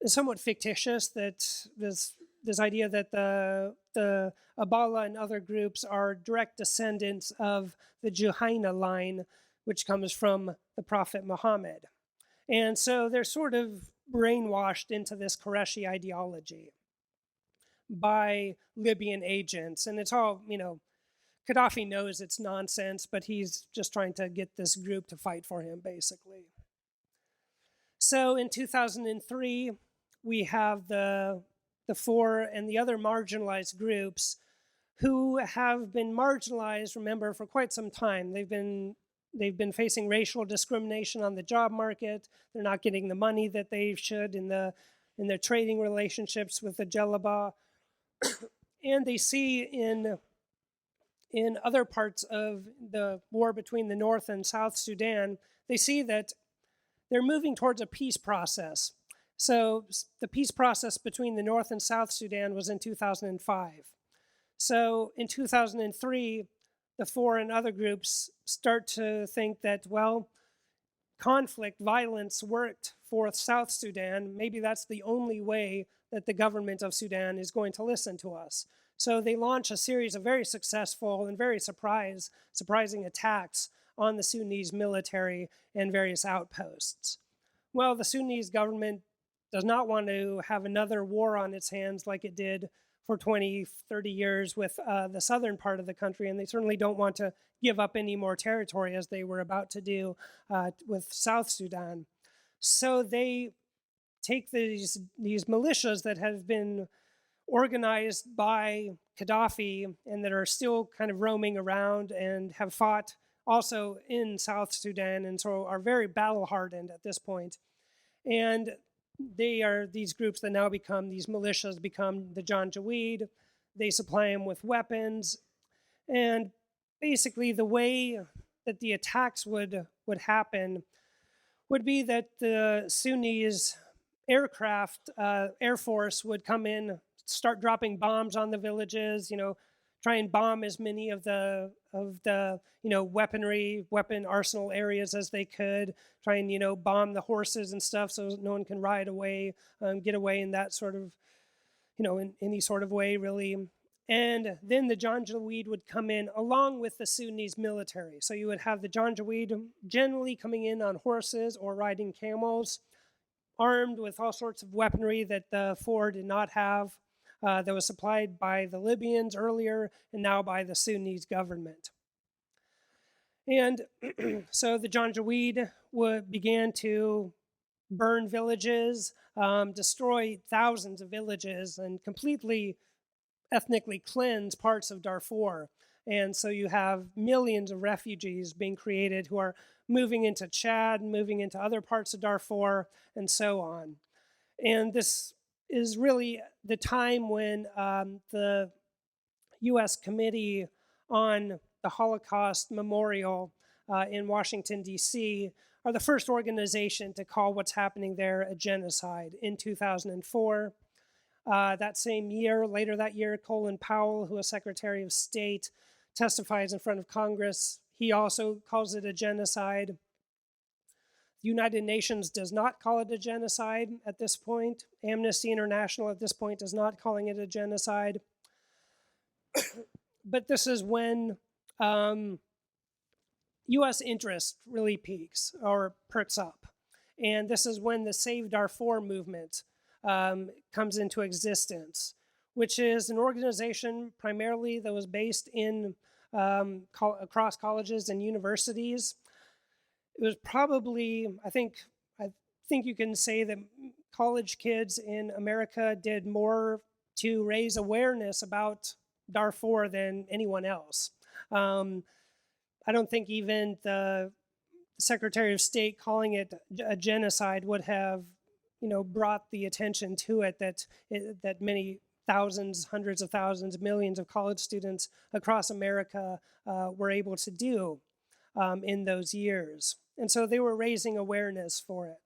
is somewhat fictitious, that this idea that the Abala and other groups are direct descendants of the Juhayna line, which comes from the Prophet Muhammad. And so they're sort of brainwashed into this Qurayshi ideology by Libyan agents. And it's all, Gaddafi knows it's nonsense, but he's just trying to get this group to fight for him, basically. So in 2003, we have the four and the other marginalized groups who have been marginalized, remember, for quite some time. They've been facing racial discrimination on the job market. They're not getting the money that they should in their trading relationships with the Jalaba. And they see in other parts of the war between the North and South Sudan, they see that they're moving towards a peace process. So the peace process between the North and South Sudan was in 2005. So in 2003, the four and other groups start to think that, well, conflict, violence worked for South Sudan. Maybe that's the only way that the government of Sudan is going to listen to us. So they launch a series of very successful and very surprising attacks on the Sudanese military and various outposts. Well, the Sudanese government does not want to have another war on its hands like it did for 20, 30 years with the southern part of the country, and they certainly don't want to give up any more territory as they were about to do with South Sudan. So they take these militias that have been organized by Gaddafi and that are still kind of roaming around and have fought also in South Sudan, and so are very battle hardened at this point. And they are these groups that now become, these militias become the Janjaweed. They supply them with weapons. And basically the way that the attacks would happen would be that the Sunnis aircraft, Air Force would come in, start dropping bombs on the villages, try and bomb as many of the weapon arsenal areas as they could, try and bomb the horses and stuff so no one can ride away, get away in that sort of, in any sort of way really. And then the Janjaweed would come in along with the Sudanese military. So you would have the Janjaweed generally coming in on horses or riding camels, armed with all sorts of weaponry that the four did not have. That was supplied by the Libyans earlier and now by the Sudanese government. And so the Janjaweed began to burn villages, destroy thousands of villages, and completely ethnically cleanse parts of Darfur. And so you have millions of refugees being created who are moving into Chad, moving into other parts of Darfur, and so on. And this is really the time when the U.S. Committee on the Holocaust Memorial in Washington, D.C. are the first organization to call what's happening there a genocide in 2004. That same year, later that year, Colin Powell, who was Secretary of State, testifies in front of Congress. He also calls it a genocide. The United Nations does not call it a genocide at this point. Amnesty International at this point is not calling it a genocide. But this is when U.S. interest really peaks or perks up. And this is when the Save Darfur movement comes into existence, which is an organization primarily that was based in across colleges and universities. It was probably, I think you can say that college kids in America did more to raise awareness about Darfur than anyone else. I don't think even the Secretary of State calling it a genocide would have, brought the attention to it that many thousands, hundreds of thousands, millions of college students across America were able to do in those years. And so they were raising awareness for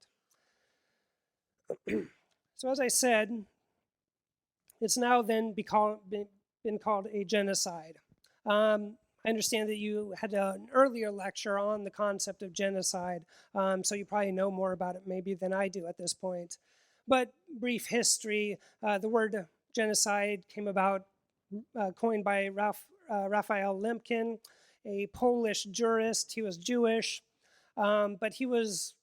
it. So as I said, it's now then been called a genocide. I understand that you had an earlier lecture on the concept of genocide, so you probably know more about it maybe than I do at this point. But brief history, the word genocide came about, coined by Raphael Lemkin, a Polish jurist. He was Jewish, but he was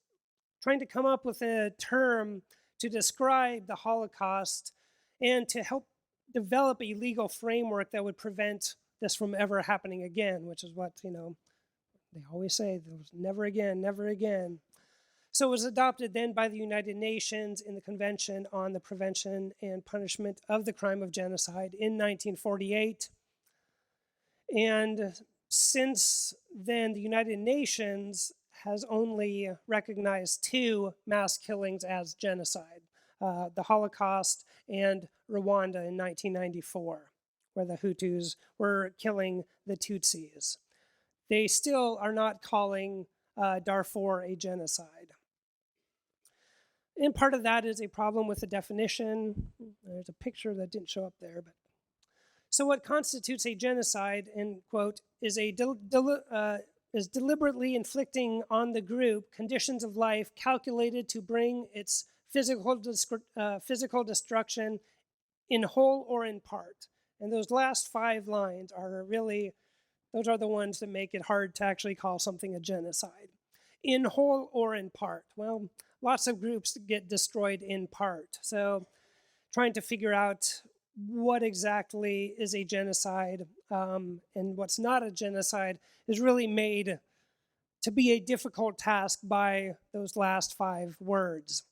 trying to come up with a term to describe the Holocaust and to help develop a legal framework that would prevent this from ever happening again, which is what, they always say, there was never again, never again. So it was adopted then by the United Nations in the Convention on the Prevention and Punishment of the Crime of Genocide in 1948. And since then, the United Nations has only recognized 2 mass killings as genocide, the Holocaust and Rwanda in 1994, where the Hutus were killing the Tutsis. They still are not calling Darfur a genocide. And part of that is a problem with the definition. There's a picture that didn't show up there. But so what constitutes a genocide, end quote, is deliberately inflicting on the group conditions of life calculated to bring its physical destruction in whole or in part. And those last 5 lines are really, those are the ones that make it hard to actually call something a genocide. In whole or in part. Well, lots of groups get destroyed in part. So trying to figure out what exactly is a genocide and what's not a genocide is really made to be a difficult task by those last 5 words.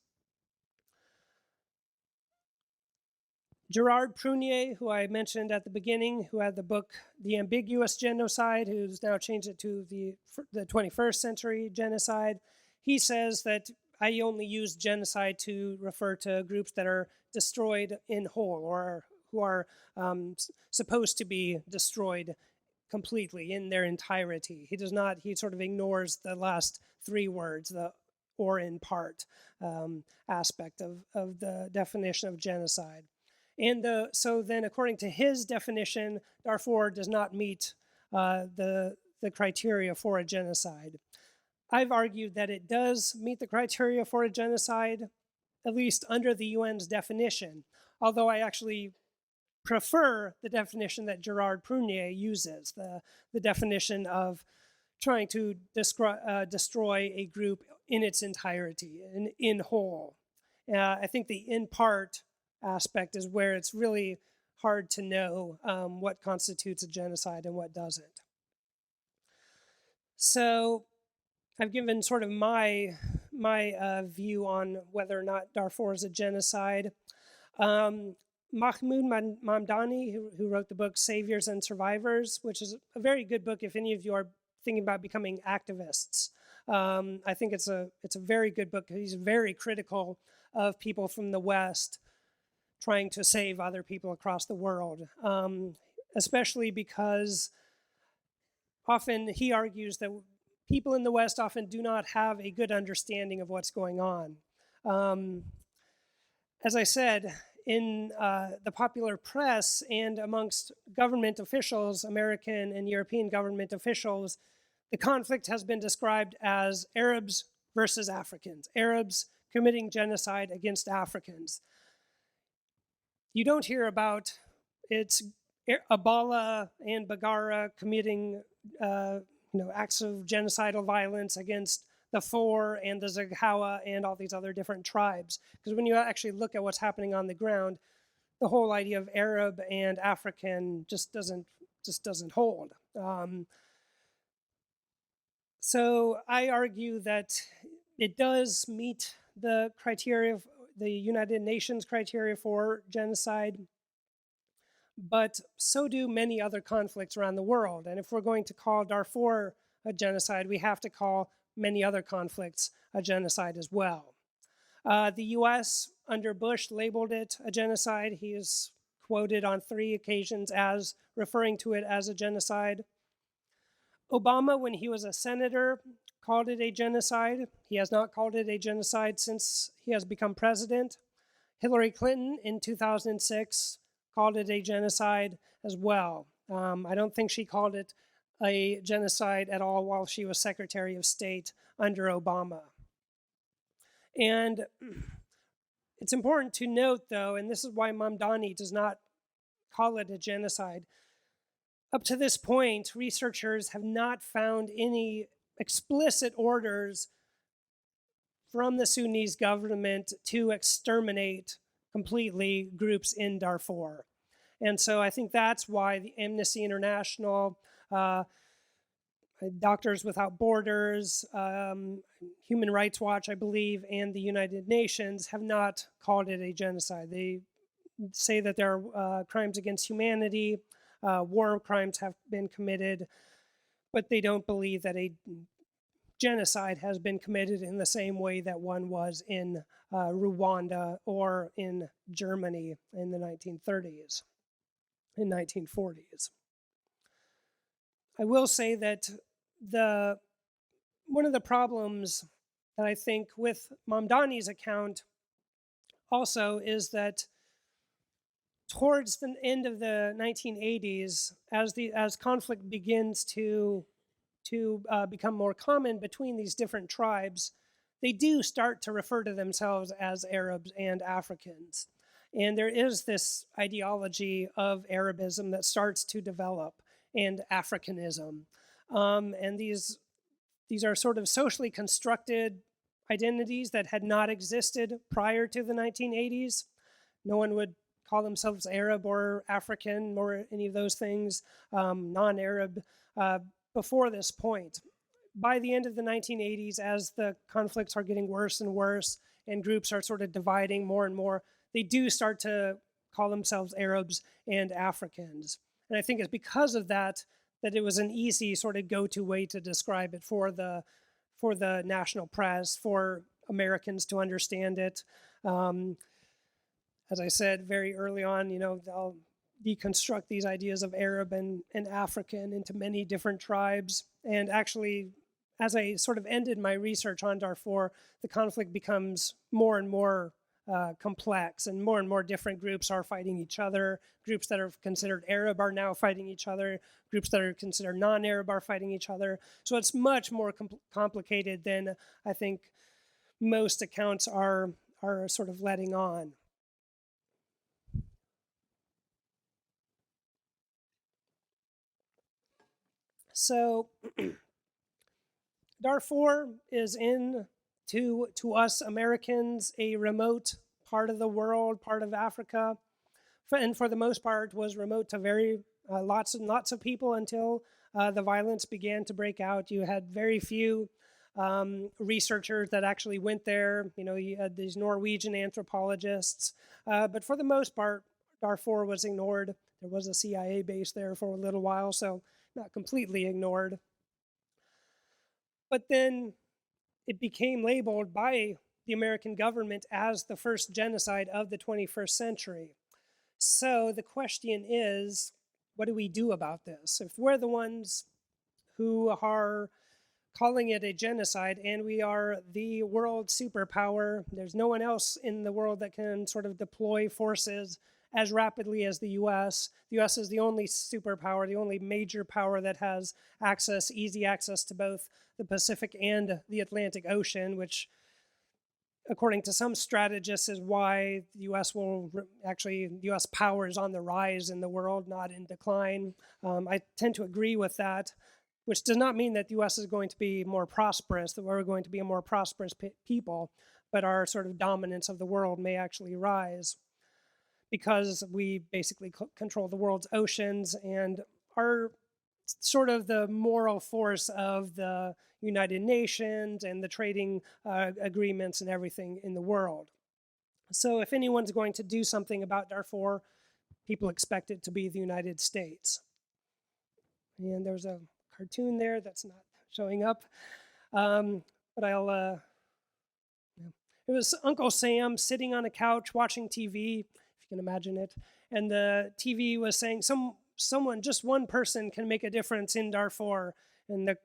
Gerard Prunier, who I mentioned at the beginning, who had the book The Ambiguous Genocide, who's now changed it to the 21st century genocide, he says that I only use genocide to refer to groups that are destroyed in whole or who are supposed to be destroyed completely in their entirety. He does not, he sort of ignores the last 3 words, the or in part aspect of the definition of genocide. And so then, according to his definition, Darfur does not meet the criteria for a genocide. I've argued that it does meet the criteria for a genocide, at least under the UN's definition, although I actually prefer the definition that Gerard Prunier uses, the definition of trying to destroy a group in its entirety, in whole. I think the in part aspect is where it's really hard to know what constitutes a genocide and what doesn't. So I've given sort of my view on whether or not Darfur is a genocide. Mahmoud Mamdani, who wrote the book Saviors and Survivors, which is a very good book if any of you are thinking about becoming activists. I think it's a very good book. He's very critical of people from the West trying to save other people across the world, especially because often he argues that people in the West often do not have a good understanding of what's going on. As I said, in the popular press and amongst government officials, American and European government officials, the conflict has been described as Arabs versus Africans, Arabs committing genocide against Africans. You don't hear about it's Abala and Bagara committing acts of genocidal violence against the Four and the Zaghawa and all these other different tribes. Because when you actually look at what's happening on the ground, the whole idea of Arab and African just doesn't hold. So I argue that it does meet the criteria of the United Nations criteria for genocide, but so do many other conflicts around the world. And if we're going to call Darfur a genocide, we have to call many other conflicts a genocide as well. The US under Bush labeled it a genocide. He is quoted on 3 occasions as referring to it as a genocide. Obama, when he was a senator, called it a genocide. He has not called it a genocide since he has become president. Hillary Clinton in 2006 called it a genocide as well. I don't think she called it a genocide at all while she was Secretary of State under Obama. And it's important to note, though, and this is why Mamdani does not call it a genocide. Up to this point, researchers have not found any explicit orders from the Sudanese government to exterminate completely groups in Darfur. And so I think that's why the Amnesty International, Doctors Without Borders, Human Rights Watch, I believe, and the United Nations have not called it a genocide. They say that there are crimes against humanity, war crimes have been committed, but they don't believe that a genocide has been committed in the same way that one was in Rwanda or in Germany in the 1930s and 1940s. I will say that one of the problems that I think with Mamdani's account also is that towards the end of the 1980s, as conflict begins to become more common between these different tribes, they do start to refer to themselves as Arabs and Africans. And there is this ideology of Arabism that starts to develop, and Africanism. And these are sort of socially constructed identities that had not existed prior to the 1980s. No one would call themselves Arab or African or any of those things, non-Arab, before this point. By the end of the 1980s, as the conflicts are getting worse and worse and groups are sort of dividing more and more, they do start to call themselves Arabs and Africans. And I think it's because of that it was an easy sort of go-to way to describe it for the national press, for Americans to understand it. As I said very early on, they'll deconstruct these ideas of Arab and African into many different tribes. And actually, as I sort of ended my research on Darfur, the conflict becomes more and more complex, and more different groups are fighting each other. Groups that are considered Arab are now fighting each other. Groups that are considered non-Arab are fighting each other. So it's much more complicated than I think most accounts are sort of letting on. So Darfur is to us Americans, a remote part of the world, part of Africa, and for the most part was remote to lots and lots of people until the violence began to break out. You had very few researchers that actually went there. You had these Norwegian anthropologists, but for the most part, Darfur was ignored. There was a CIA base there for a little while, so not completely ignored. But then it became labeled by the American government as the first genocide of the 21st century. So the question is, what do we do about this? If we're the ones who are calling it a genocide and we are the world superpower, there's no one else in the world that can sort of deploy forces as rapidly as the US. The US is the only superpower, the only major power that has easy access to both the Pacific and the Atlantic Ocean, which, according to some strategists, is why the US power is on the rise in the world, not in decline. I tend to agree with that, which does not mean that the US is going to be more prosperous, that we're going to be a more prosperous people, but our sort of dominance of the world may actually rise because we basically control the world's oceans and are sort of the moral force of the United Nations and the trading agreements and everything in the world. So if anyone's going to do something about Darfur, people expect it to be the United States. And there's a cartoon there that's not showing up. But it was Uncle Sam sitting on a couch watching TV, if you can imagine it, and the TV was saying someone, just one person can make a difference in Darfur, and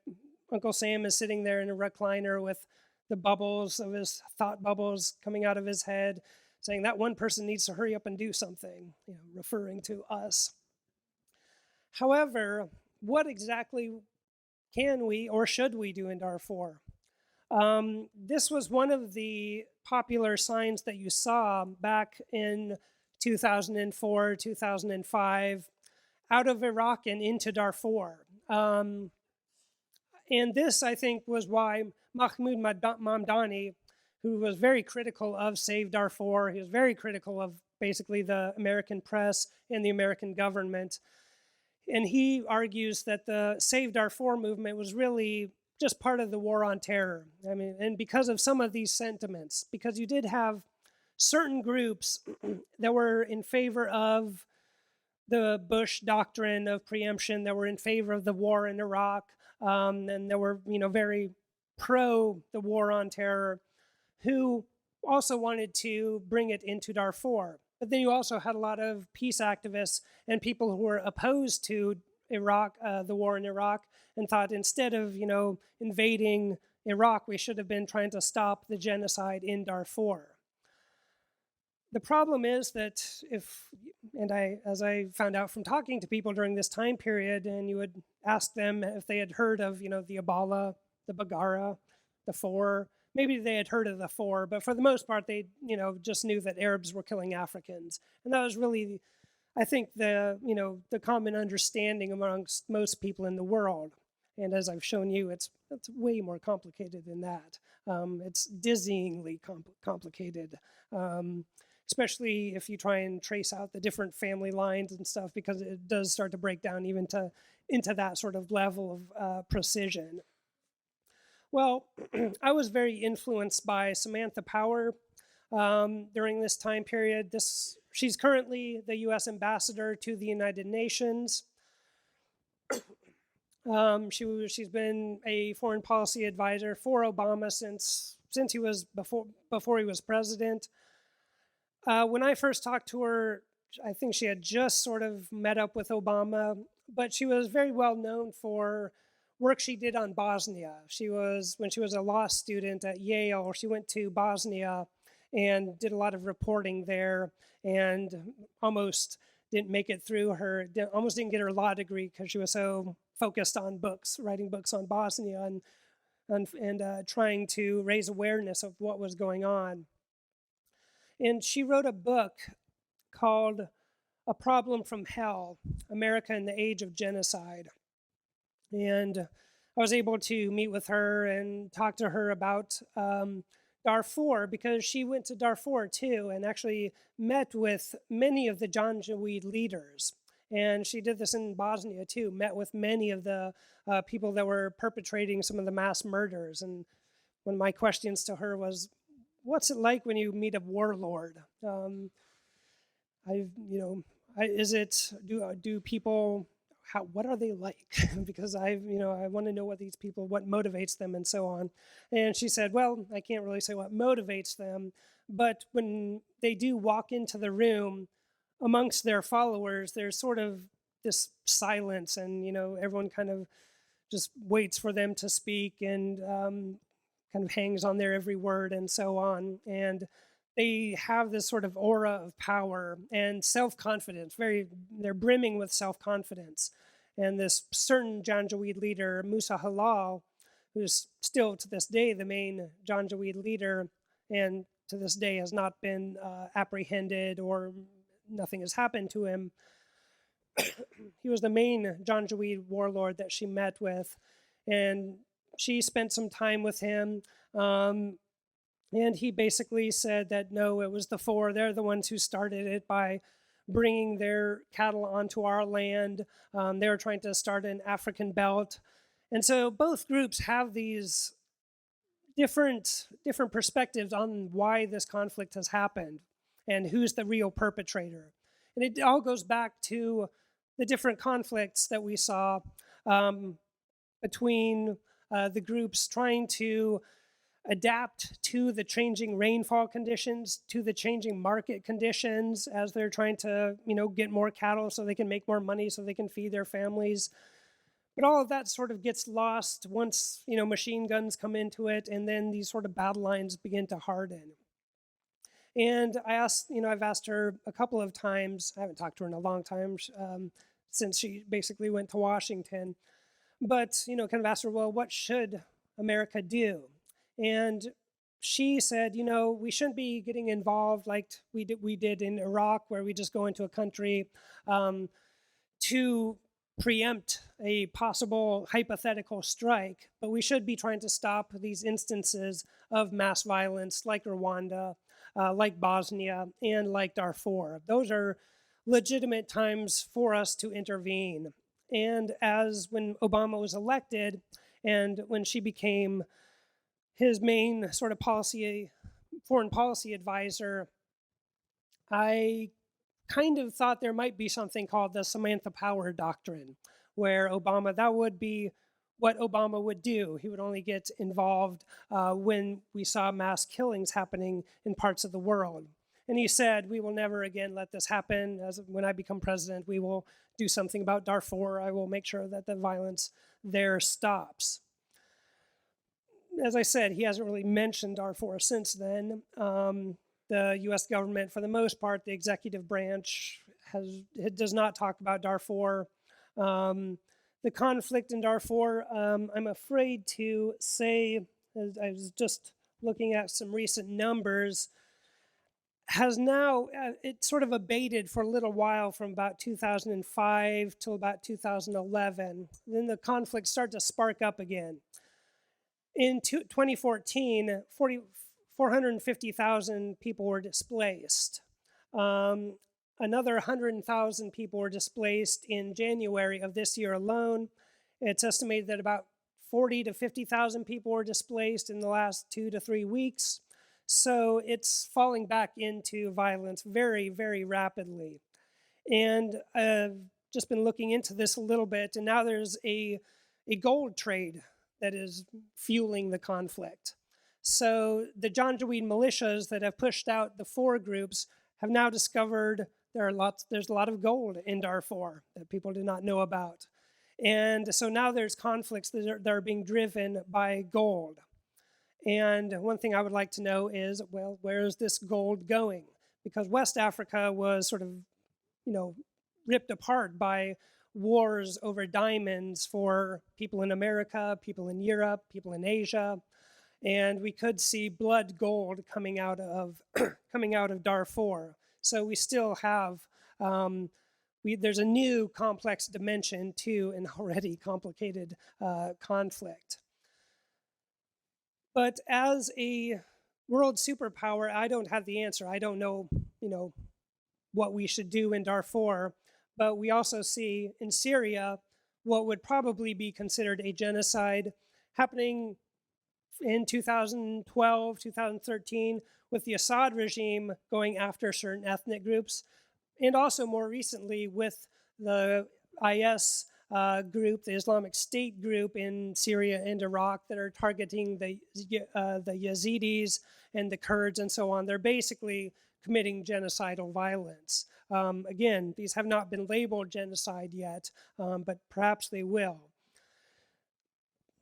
Uncle Sam is sitting there in a recliner with the bubbles of his thought bubbles coming out of his head, saying that one person needs to hurry up and do something, referring to us. However, what exactly can we or should we do in Darfur? This was one of the popular signs that you saw back in 2004, 2005, out of Iraq and into Darfur. And this, I think, was why Mahmoud Mamdani, who was very critical of Save Darfur, he was very critical of basically the American press and the American government. And he argues that the Save Darfur movement was really just part of the war on terror. I mean, and because of some of these sentiments, because you did have certain groups that were in favor of the Bush doctrine of preemption, that were in favor of the war in Iraq, and that were, very pro the war on terror, who also wanted to bring it into Darfur. But then you also had a lot of peace activists and people who were opposed to Iraq, the war in Iraq, and thought instead of, invading Iraq, we should have been trying to stop the genocide in Darfur. The problem is that as I found out from talking to people during this time period, and you would ask them if they had heard of, the Abala, the Bagara, the Four. Maybe they had heard of the Four, but for the most part, they, just knew that Arabs were killing Africans. And that was really, I think, the common understanding amongst most people in the world. And as I've shown you, it's way more complicated than that. It's dizzyingly complicated, especially if you try and trace out the different family lines and stuff, because it does start to break down even into that sort of level of precision. Well, I was very influenced by Samantha Power during this time period. She's currently the U.S. ambassador to the United Nations. She's been a foreign policy advisor for Obama since he was before he was president. When I first talked to her, I think she had just sort of met up with Obama, but she was very well known for work she did on Bosnia. When she was a law student at Yale, she went to Bosnia and did a lot of reporting there, and almost didn't make it through almost didn't get her law degree because she was so focused on writing books on Bosnia and trying to raise awareness of what was going on. And she wrote a book called A Problem from Hell, America in the Age of Genocide. And I was able to meet with her and talk to her about Darfur, because she went to Darfur too and actually met with many of the Janjaweed leaders. And she did this in Bosnia too, met with many of the people that were perpetrating some of the mass murders. And one of my questions to her was, what's it like when you meet a warlord? Do people, what are they like? Because I want to know what motivates them and so on. And she said, well, I can't really say what motivates them, but when they do walk into the room amongst their followers, there's sort of this silence, and everyone kind of just waits for them to speak and kind of hangs on their every word and so on. And they have this sort of aura of power and self-confidence. They're brimming with self-confidence. And this certain Janjaweed leader, Musa Halal, who's still to this day the main Janjaweed leader, and to this day has not been apprehended or nothing has happened to him. He was the main Janjaweed warlord that she met with, and she spent some time with him. And he basically said that, no, it was the Four. They're the ones who started it by bringing their cattle onto our land. They were trying to start an African belt. And so both groups have these different perspectives on why this conflict has happened and who's the real perpetrator. And it all goes back to the different conflicts that we saw between the groups trying to adapt to the changing rainfall conditions, to the changing market conditions as they're trying to, get more cattle so they can make more money so they can feed their families. But all of that sort of gets lost once, machine guns come into it, and then these sort of battle lines begin to harden. And I've asked her a couple of times, I haven't talked to her in a long time, since she basically went to Washington, but, kind of asked her, well, what should America do? And she said, we shouldn't be getting involved like we did in Iraq, where we just go into a country to preempt a possible hypothetical strike, but we should be trying to stop these instances of mass violence like Rwanda, like Bosnia, and like Darfur. Those are legitimate times for us to intervene. And as when Obama was elected and when she became his main sort of foreign policy advisor, I kind of thought there might be something called the Samantha Power Doctrine, where that would be what Obama would do. He would only get involved when we saw mass killings happening in parts of the world. And he said, we will never again let this happen. When I become president, we will do something about Darfur. I will make sure that the violence there stops. As I said, he hasn't really mentioned Darfur since then. The U.S. government, for the most part, the executive branch, does not talk about Darfur. The conflict in Darfur, I'm afraid to say, as I was just looking at some recent numbers, has now, it sort of abated for a little while from about 2005 till about 2011. Then the conflict started to spark up again. In 2014, 450,000 people were displaced. Another 100,000 people were displaced in January of this year alone. It's estimated that about 40 to 50,000 people were displaced in the last 2 to 3 weeks. So it's falling back into violence very, very rapidly. And I've just been looking into this a little bit, and now there's a gold trade that is fueling the conflict. So the Janjaweed militias that have pushed out the 4 groups have now discovered there's a lot of gold in Darfur that people did not know about. And so now there's conflicts that are being driven by gold. And one thing I would like to know is, well, where is this gold going? Because West Africa was sort of, ripped apart by wars over diamonds for people in America, people in Europe, people in Asia. And we could see blood gold coming out of Darfur. So we still have, there's a new complex dimension to an already complicated conflict. But as a world superpower, I don't have the answer. I don't know, what we should do in Darfur. But we also see in Syria what would probably be considered a genocide happening in 2012, 2013, with the Assad regime going after certain ethnic groups, and also more recently with the IS group, the Islamic State group in Syria and Iraq that are targeting the Yazidis and the Kurds and so on. They're basically committing genocidal violence. Again, these have not been labeled genocide yet, but perhaps they will.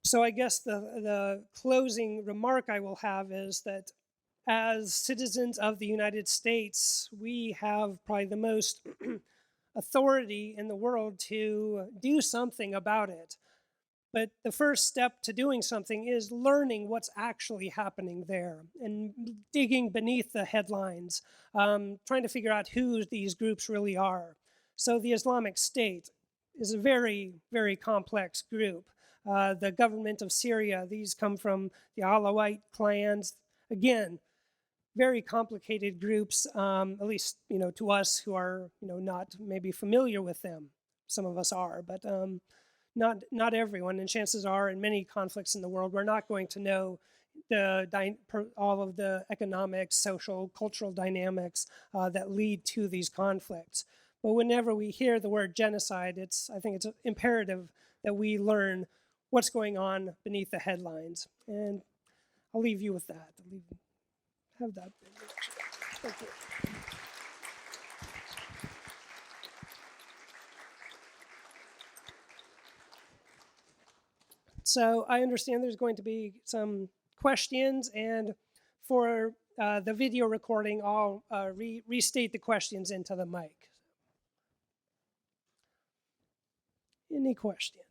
So I guess the closing remark I will have is that as citizens of the United States, we have probably the most authority in the world to do something about it. But the first step to doing something is learning what's actually happening there and digging beneath the headlines, trying to figure out who these groups really are. So the Islamic State is a very, very complex group. The government of Syria, these come from the Alawite clans. Again, very complicated groups, at least, to us who are, not maybe familiar with them. Some of us are, but not everyone. And chances are in many conflicts in the world, we're not going to know all of the economic, social, cultural dynamics that lead to these conflicts. But whenever we hear the word genocide, I think it's imperative that we learn what's going on beneath the headlines. And I'll leave you with that. Have that. Thank you. So I understand there's going to be some questions, and for the video recording, I'll restate the questions into the mic. Any questions?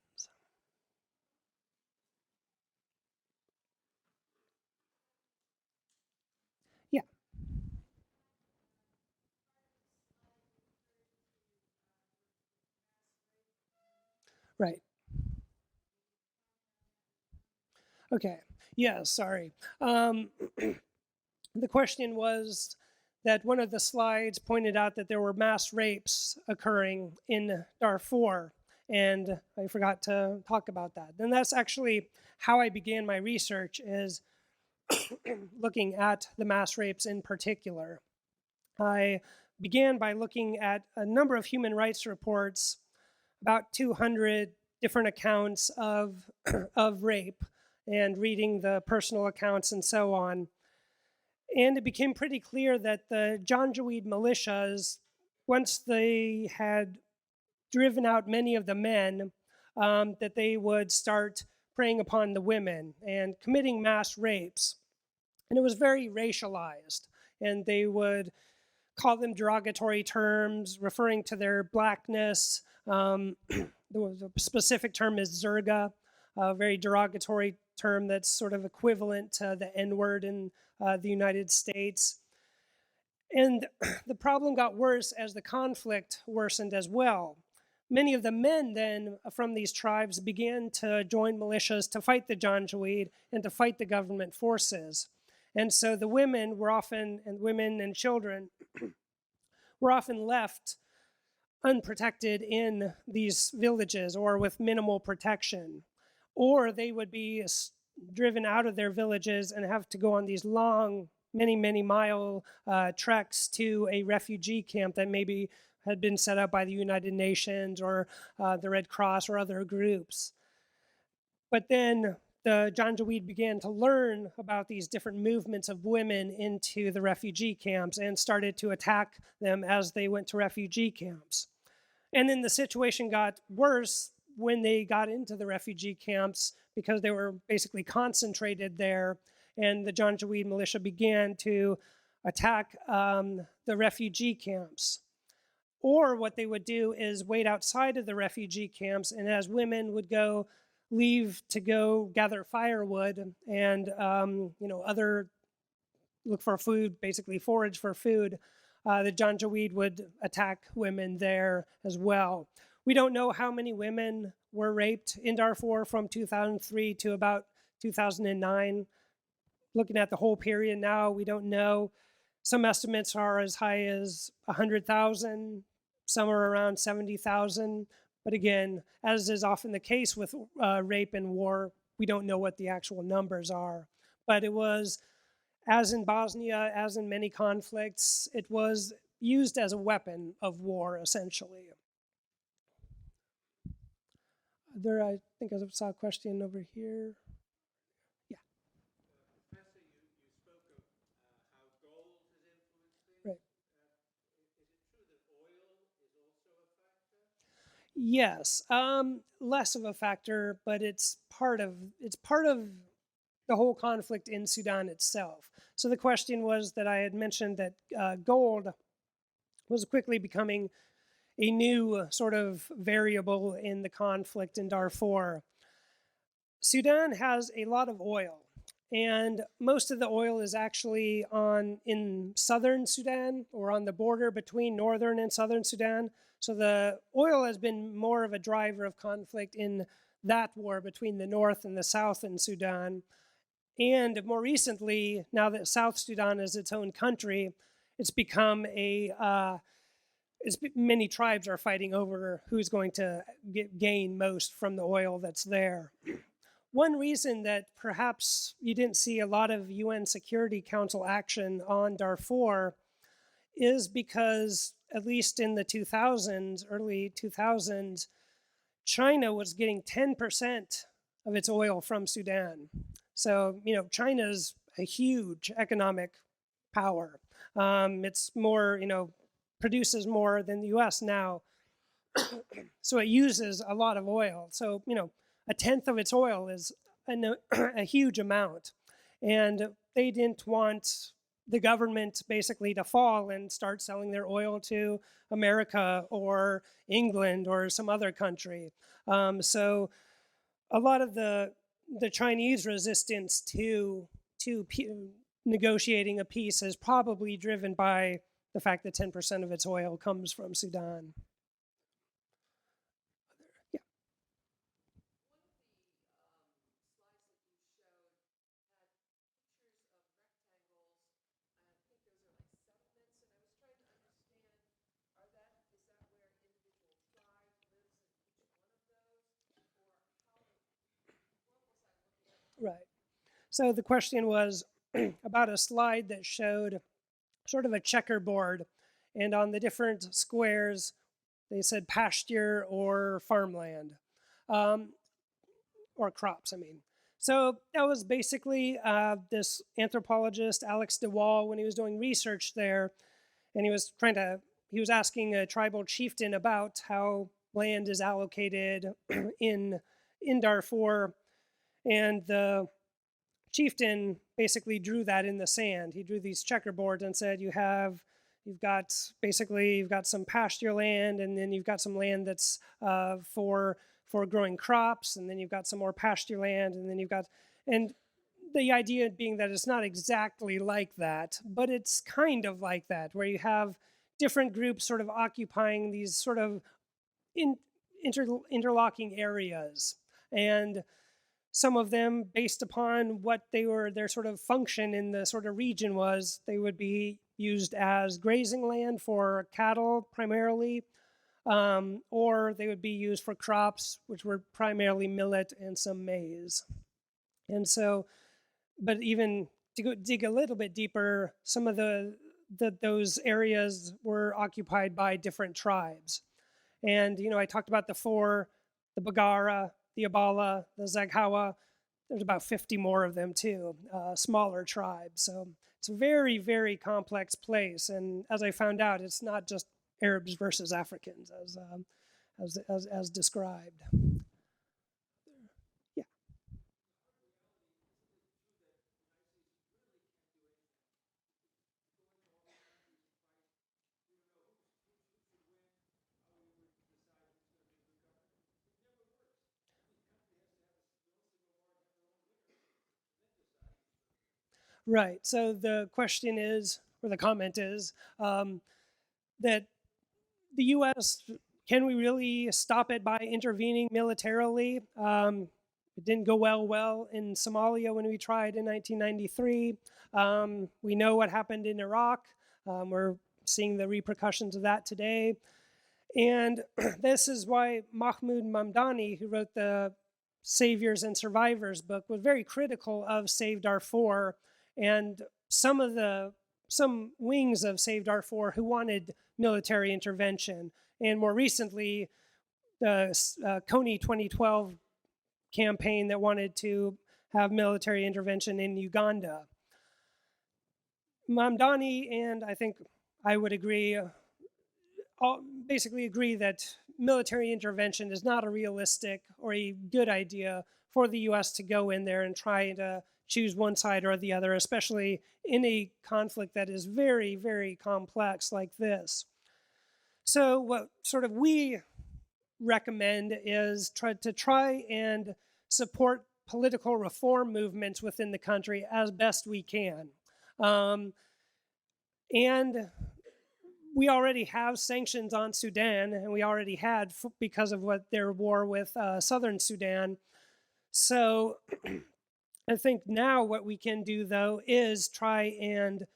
Yeah. Right. Okay. Yeah, sorry. The question was that one of the slides pointed out that there were mass rapes occurring in Darfur, and I forgot to talk about that. And that's actually how I began my research, is looking at the mass rapes in particular. I began by looking at a number of human rights reports, about 200 different accounts of, of rape, and reading the personal accounts and so on. And it became pretty clear that the Janjaweed militias, once they had driven out many of the men, that they would start preying upon the women and committing mass rapes. And it was very racialized. And they would call them derogatory terms, referring to their blackness. The specific term is zerga, a very derogatory term that's sort of equivalent to the N-word in the United States. And the problem got worse as the conflict worsened as well. Many of the men then from these tribes began to join militias to fight the Janjaweed and to fight the government forces. And so the women were often, and women and children, were often left unprotected in these villages or with minimal protection. Or they would be driven out of their villages and have to go on these long, many mile treks to a refugee camp that maybe had been set up by the United Nations or the Red Cross or other groups. But then the Janjaweed began to learn about these different movements of women into the refugee camps and started to attack them as they went to refugee camps. And then the situation got worse when they got into the refugee camps, because they were basically concentrated there, and the Janjaweed militia began to attack the refugee camps. Or what they would do is wait outside of the refugee camps, and as women would leave to go gather firewood and look for food, basically forage for food, the Janjaweed would attack women there as well. We don't know how many women were raped in Darfur from 2003 to about 2009. Looking at the whole period now, we don't know. Some estimates are as high as 100,000, some are around 70,000. But again, as is often the case with rape and war, we don't know what the actual numbers are. But it was, as in Bosnia, as in many conflicts, it was used as a weapon of war, essentially. I think I saw a question over here. Yeah. Professor, you spoke of how gold is influencing. Right. Is it true that oil is also a factor? Yes, less of a factor, but it's part of the whole conflict in Sudan itself. So the question was that I had mentioned that gold was quickly becoming a new sort of variable in the conflict in Darfur. Sudan has a lot of oil, and most of the oil is actually in southern Sudan, or on the border between northern and southern Sudan. So the oil has been more of a driver of conflict in that war between the north and the south in Sudan. And more recently, now that South Sudan is its own country, it's become many tribes are fighting over who's going to gain most from the oil that's there. One reason that perhaps you didn't see a lot of UN Security Council action on Darfur is because, at least in the 2000s, early 2000s, China was getting 10% of its oil from Sudan. So, China's a huge economic power. It's more, produces more than the US now. So it uses a lot of oil. So, a tenth of its oil is a huge amount. And they didn't want the government basically to fall and start selling their oil to America or England or some other country. So a lot of the Chinese resistance to negotiating a peace is probably driven by the fact that 10% of its oil comes from Sudan. Yeah. Right. So the question was about a slide that showed sort of a checkerboard, and on the different squares, they said pasture or farmland, or crops, I mean. So that was basically this anthropologist, Alex de Waal, when he was doing research there, and he was asking a tribal chieftain about how land is allocated in Darfur, and the chieftain basically drew that in the sand. He drew these checkerboards and said, you've got some pasture land, and then you've got some land that's for growing crops, and then you've got some more pasture land, and then and the idea being that it's not exactly like that, but it's kind of like that, where you have different groups sort of occupying these sort of interlocking areas, and some of them, based upon what their sort of function in the sort of region was, they would be used as grazing land for cattle primarily, or they would be used for crops, which were primarily millet and some maize. And so, but even to dig a little bit deeper, some of those areas were occupied by different tribes. And, I talked about the Bagara, the Abala, the Zaghawa. There's about 50 more of them too, smaller tribes. So it's a very, very complex place. And as I found out, it's not just Arabs versus Africans as described. Yeah. Right. So the question is, or the comment is, that the U.S., can we really stop it by intervening militarily? It didn't go well in Somalia when we tried in 1993. We know what happened in Iraq. We're seeing the repercussions of that today. And this is why Mahmoud Mamdani, who wrote the Saviors and Survivors book, was very critical of Save Darfur and some wings of Save Darfur who wanted military intervention. And more recently, the Kony 2012 campaign that wanted to have military intervention in Uganda. Mamdani, and I think I would agree, basically agree that military intervention is not a realistic or a good idea for the US to go in there and try to choose one side or the other, especially in a conflict that is very, very complex like this. So what sort of we recommend is try and support political reform movements within the country as best we can. And we already have sanctions on Sudan, and we already had because of their war with southern Sudan. So I think now what we can do, though, is try and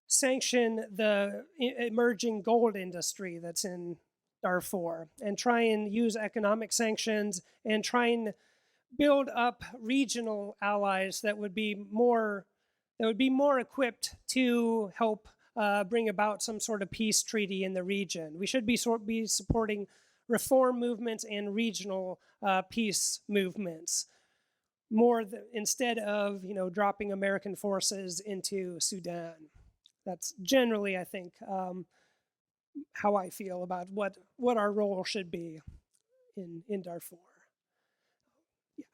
sanction the emerging gold industry that's in Darfur, and try and use economic sanctions and try and build up regional allies that would be more equipped to help bring about some sort of peace treaty in the region. We should be supporting reform movements and regional peace movements. instead of dropping American forces into Sudan. That's generally, I think, how I feel about what our role should be in Darfur. Yeah.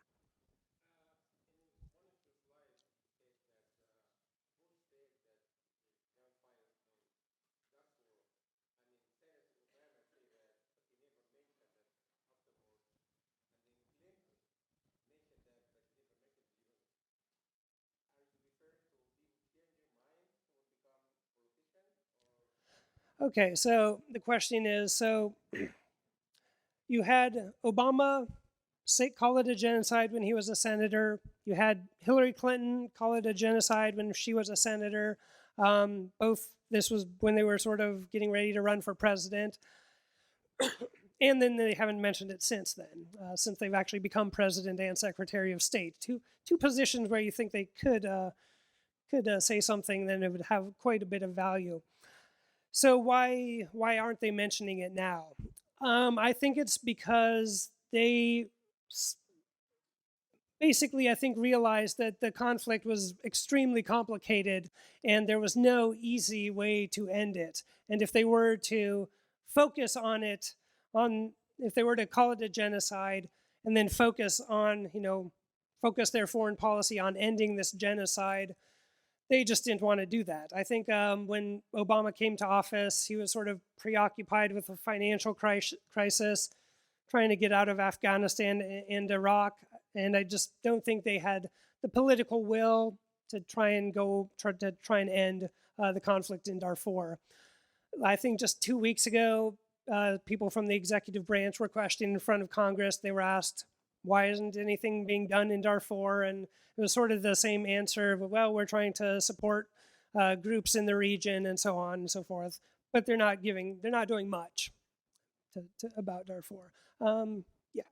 Okay, so the question is, so you had Obama call it a genocide when he was a senator. You had Hillary Clinton call it a genocide when she was a senator. This was when they were sort of getting ready to run for president. And then they haven't mentioned it since then, since they've actually become president and secretary of state. Two positions where you think they could say something, then it would have quite a bit of value. So why aren't they mentioning it now? I think it's because they basically, I think, realized that the conflict was extremely complicated and there was no easy way to end it. And if they were to focus on it, if they were to call it a genocide and then focus their foreign policy on ending this genocide, they just didn't want to do that. I think when Obama came to office, he was sort of preoccupied with the financial crisis, trying to get out of Afghanistan and Iraq. And I just don't think they had the political will to try and end the conflict in Darfur. I think just 2 weeks ago, people from the executive branch were questioned in front of Congress. They were asked, why isn't anything being done in Darfur? And it was sort of the same answer, well, we're trying to support groups in the region and so on and so forth. But they're not doing much about Darfur. Yeah.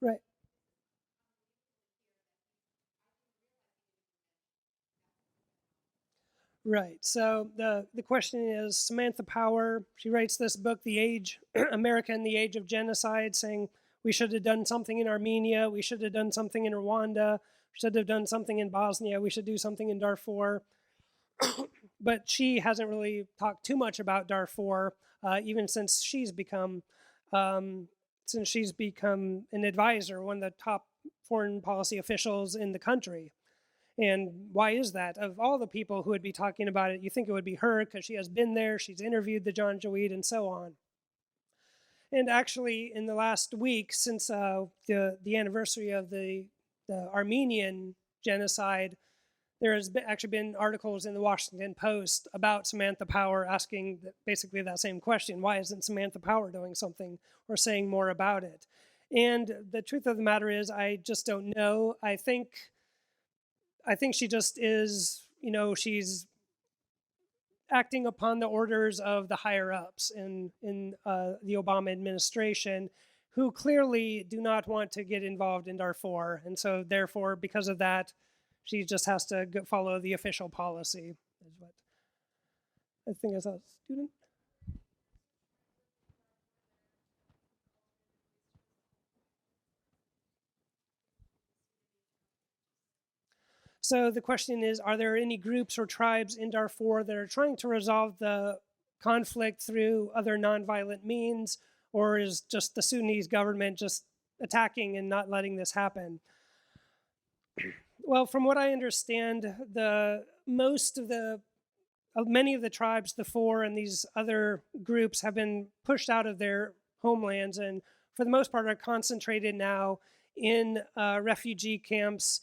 Right. Right. So the question is, Samantha Power, she writes this book, The Age, America in the Age of Genocide, saying we should have done something in Armenia, we should have done something in Rwanda, we should have done something in Bosnia, we should do something in Darfur. But she hasn't really talked too much about Darfur, even since she's become an advisor, one of the top foreign policy officials in the country. And why is that? Of all the people who would be talking about it, you think it would be her because she has been there, she's interviewed the Janjaweed and so on. And actually, in the last week, since the anniversary of the Armenian genocide, there has actually been articles in the Washington Post about Samantha Power asking basically that same question. Why isn't Samantha Power doing something or saying more about it? And the truth of the matter is, I just don't know. I think she just is, she's acting upon the orders of the higher ups in the Obama administration, who clearly do not want to get involved in Darfur. And so therefore, because of that, she just has to follow the official policy, is what I think as a student. So the question is, are there any groups or tribes in Darfur that are trying to resolve the conflict through other nonviolent means, or is just the Sudanese government just attacking and not letting this happen? Well, from what I understand, many of the tribes, the four and these other groups, have been pushed out of their homelands and for the most part are concentrated now in refugee camps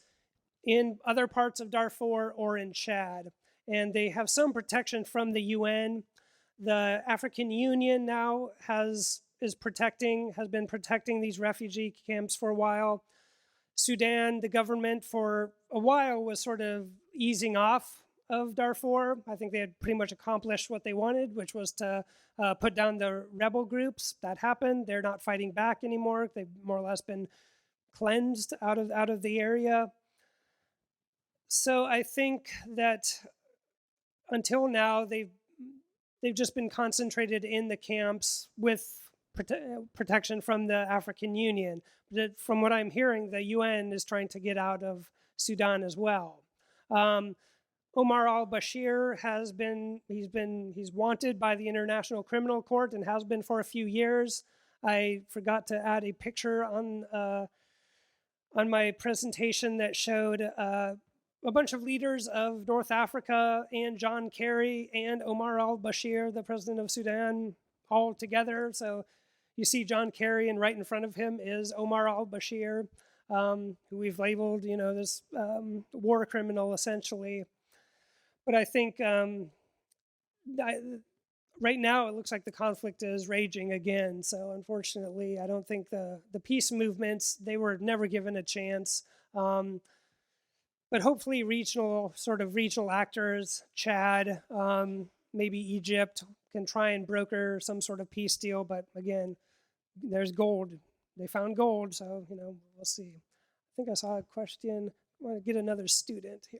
in other parts of Darfur or in Chad. And they have some protection from the UN. The African Union now has been protecting these refugee camps for a while. Sudan, the government for a while was sort of easing off of Darfur. I think they had pretty much accomplished what they wanted, which was to put down the rebel groups. That happened. They're not fighting back anymore. They've more or less been cleansed out of the area. So I think that until now they've just been concentrated in the camps with protection from the African Union. But from what I'm hearing, the UN is trying to get out of Sudan as well. Omar al-Bashir he's wanted by the International Criminal Court and has been for a few years. I forgot to add a picture on my presentation that showed a bunch of leaders of North Africa and John Kerry and Omar al-Bashir, the president of Sudan, all together. So you see John Kerry, and right in front of him is Omar al-Bashir, who we've labeled, this war criminal essentially. But I think right now it looks like the conflict is raging again. So unfortunately, I don't think the peace movements, they were never given a chance. But hopefully regional actors, Chad, maybe Egypt, can try and broker some sort of peace deal. But again, there's gold. They found gold, so we'll see. I think I saw a question. I want to get another student here.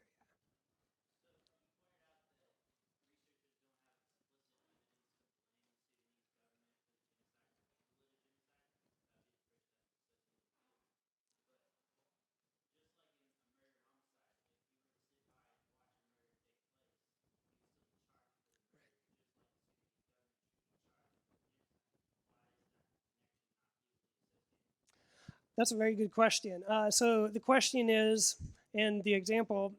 That's a very good question. So the question is, and the example,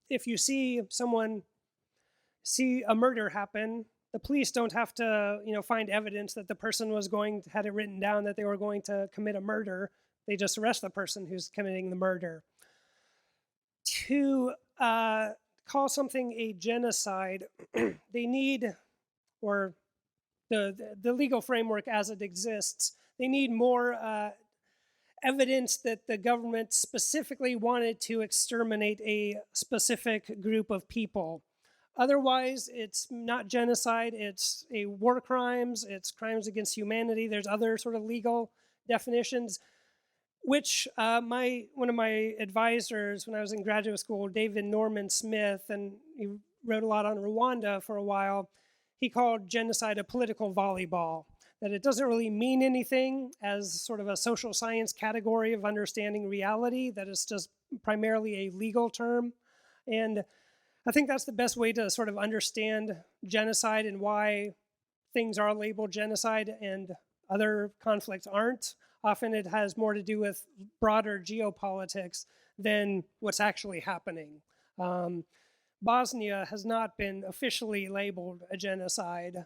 if you see a murder happen, the police don't have to, find evidence that the person had it written down that they were going to commit a murder. They just arrest the person who's committing the murder. To call something a genocide, they need, or the legal framework as it exists, they need more evidence that the government specifically wanted to exterminate a specific group of people. Otherwise, it's not genocide, it's a war crimes, it's crimes against humanity. There's other sort of legal definitions, which one of my advisors when I was in graduate school, David Norman Smith, and he wrote a lot on Rwanda for a while, he called genocide a political volleyball. That it doesn't really mean anything as sort of a social science category of understanding reality, that it's just primarily a legal term. And I think that's the best way to sort of understand genocide and why things are labeled genocide and other conflicts aren't. Often it has more to do with broader geopolitics than what's actually happening. Bosnia has not been officially labeled a genocide.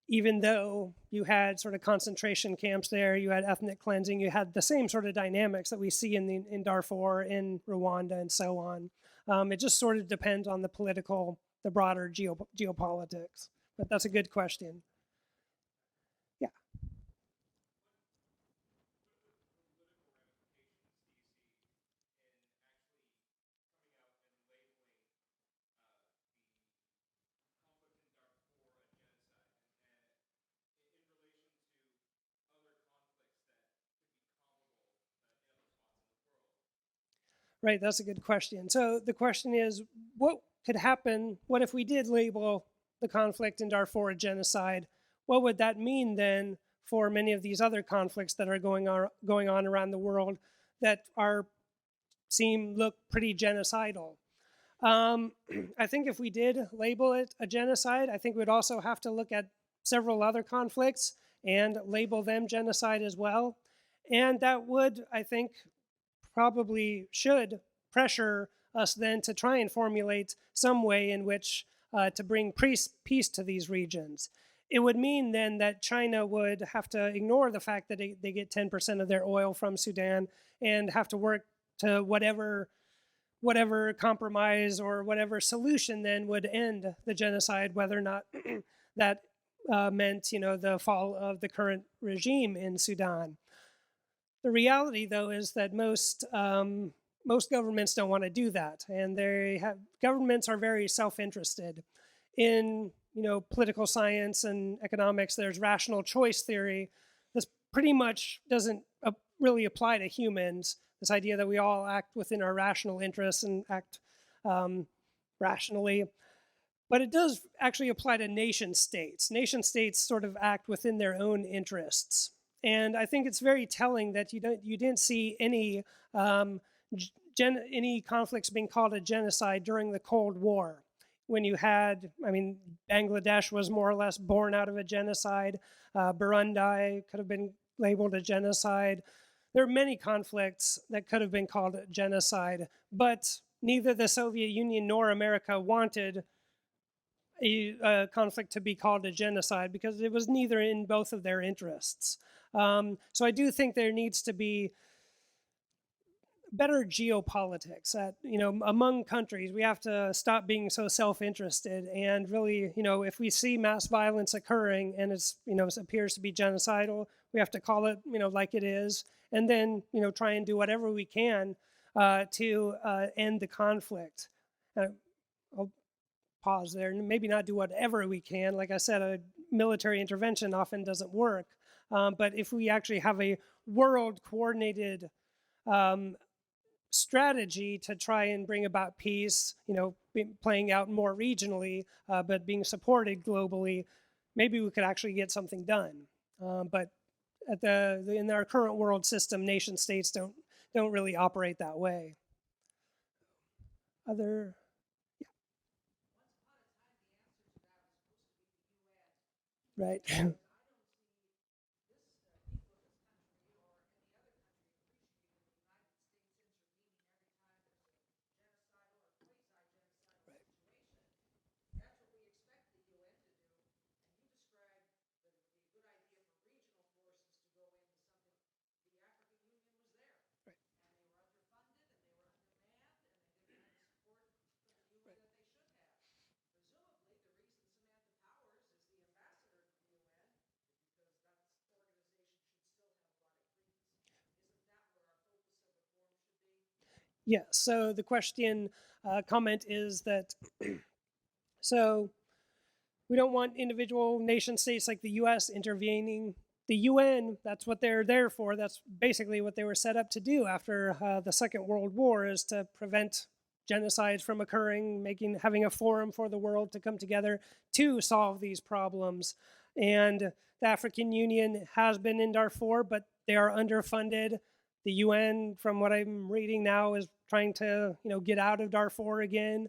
Even though you had sort of concentration camps there, you had ethnic cleansing, you had the same sort of dynamics that we see in Darfur, in Rwanda, and so on. It just sort of depends on the broader geopolitics. But that's a good question. Yeah. Right, that's a good question. So the question is, what could happen? What if we did label the conflict in Darfur a genocide? What would that mean then for many of these other conflicts that are going on around the world that look pretty genocidal? I think if we did label it a genocide, I think we'd also have to look at several other conflicts and label them genocide as well. And that would, I think, probably should pressure us then to try and formulate some way in which to bring peace to these regions. It would mean then that China would have to ignore the fact that they get 10% of their oil from Sudan and have to work to whatever compromise or whatever solution then would end the genocide, whether or not that meant the fall of the current regime in Sudan. The reality, though, is that most most governments don't want to do that, and governments are very self-interested. In political science and economics, there's rational choice theory. This pretty much doesn't really apply to humans. This idea that we all act within our rational interests and act rationally. But it does actually apply to nation states. Nation states sort of act within their own interests. And I think it's very telling that you didn't see any any conflicts being called a genocide during the Cold War, when you had, Bangladesh was more or less born out of a genocide. Burundi could have been labeled a genocide. There are many conflicts that could have been called a genocide, but neither the Soviet Union nor America wanted a conflict to be called a genocide because it was neither in both of their interests. So I do think there needs to be better geopolitics among countries. We have to stop being so self-interested and really, if we see mass violence occurring and it appears to be genocidal, we have to call it, like it is, and then, try and do whatever we can to end the conflict. I'll pause there and maybe not do whatever we can. Like I said, a military intervention often doesn't work. But if we actually have a world coordinated strategy to try and bring about peace, playing out more regionally, but being supported globally, maybe we could actually get something done. But in our current world system, nation states don't really operate that way. Right. Yeah, so the comment is that, so we don't want individual nation states like the US intervening. The UN, that's what they're there for. That's basically what they were set up to do after the Second World War, is to prevent genocides from occurring, having a forum for the world to come together to solve these problems. And the African Union has been in Darfur, but they are underfunded. The UN, from what I'm reading now, is trying to get out of Darfur again.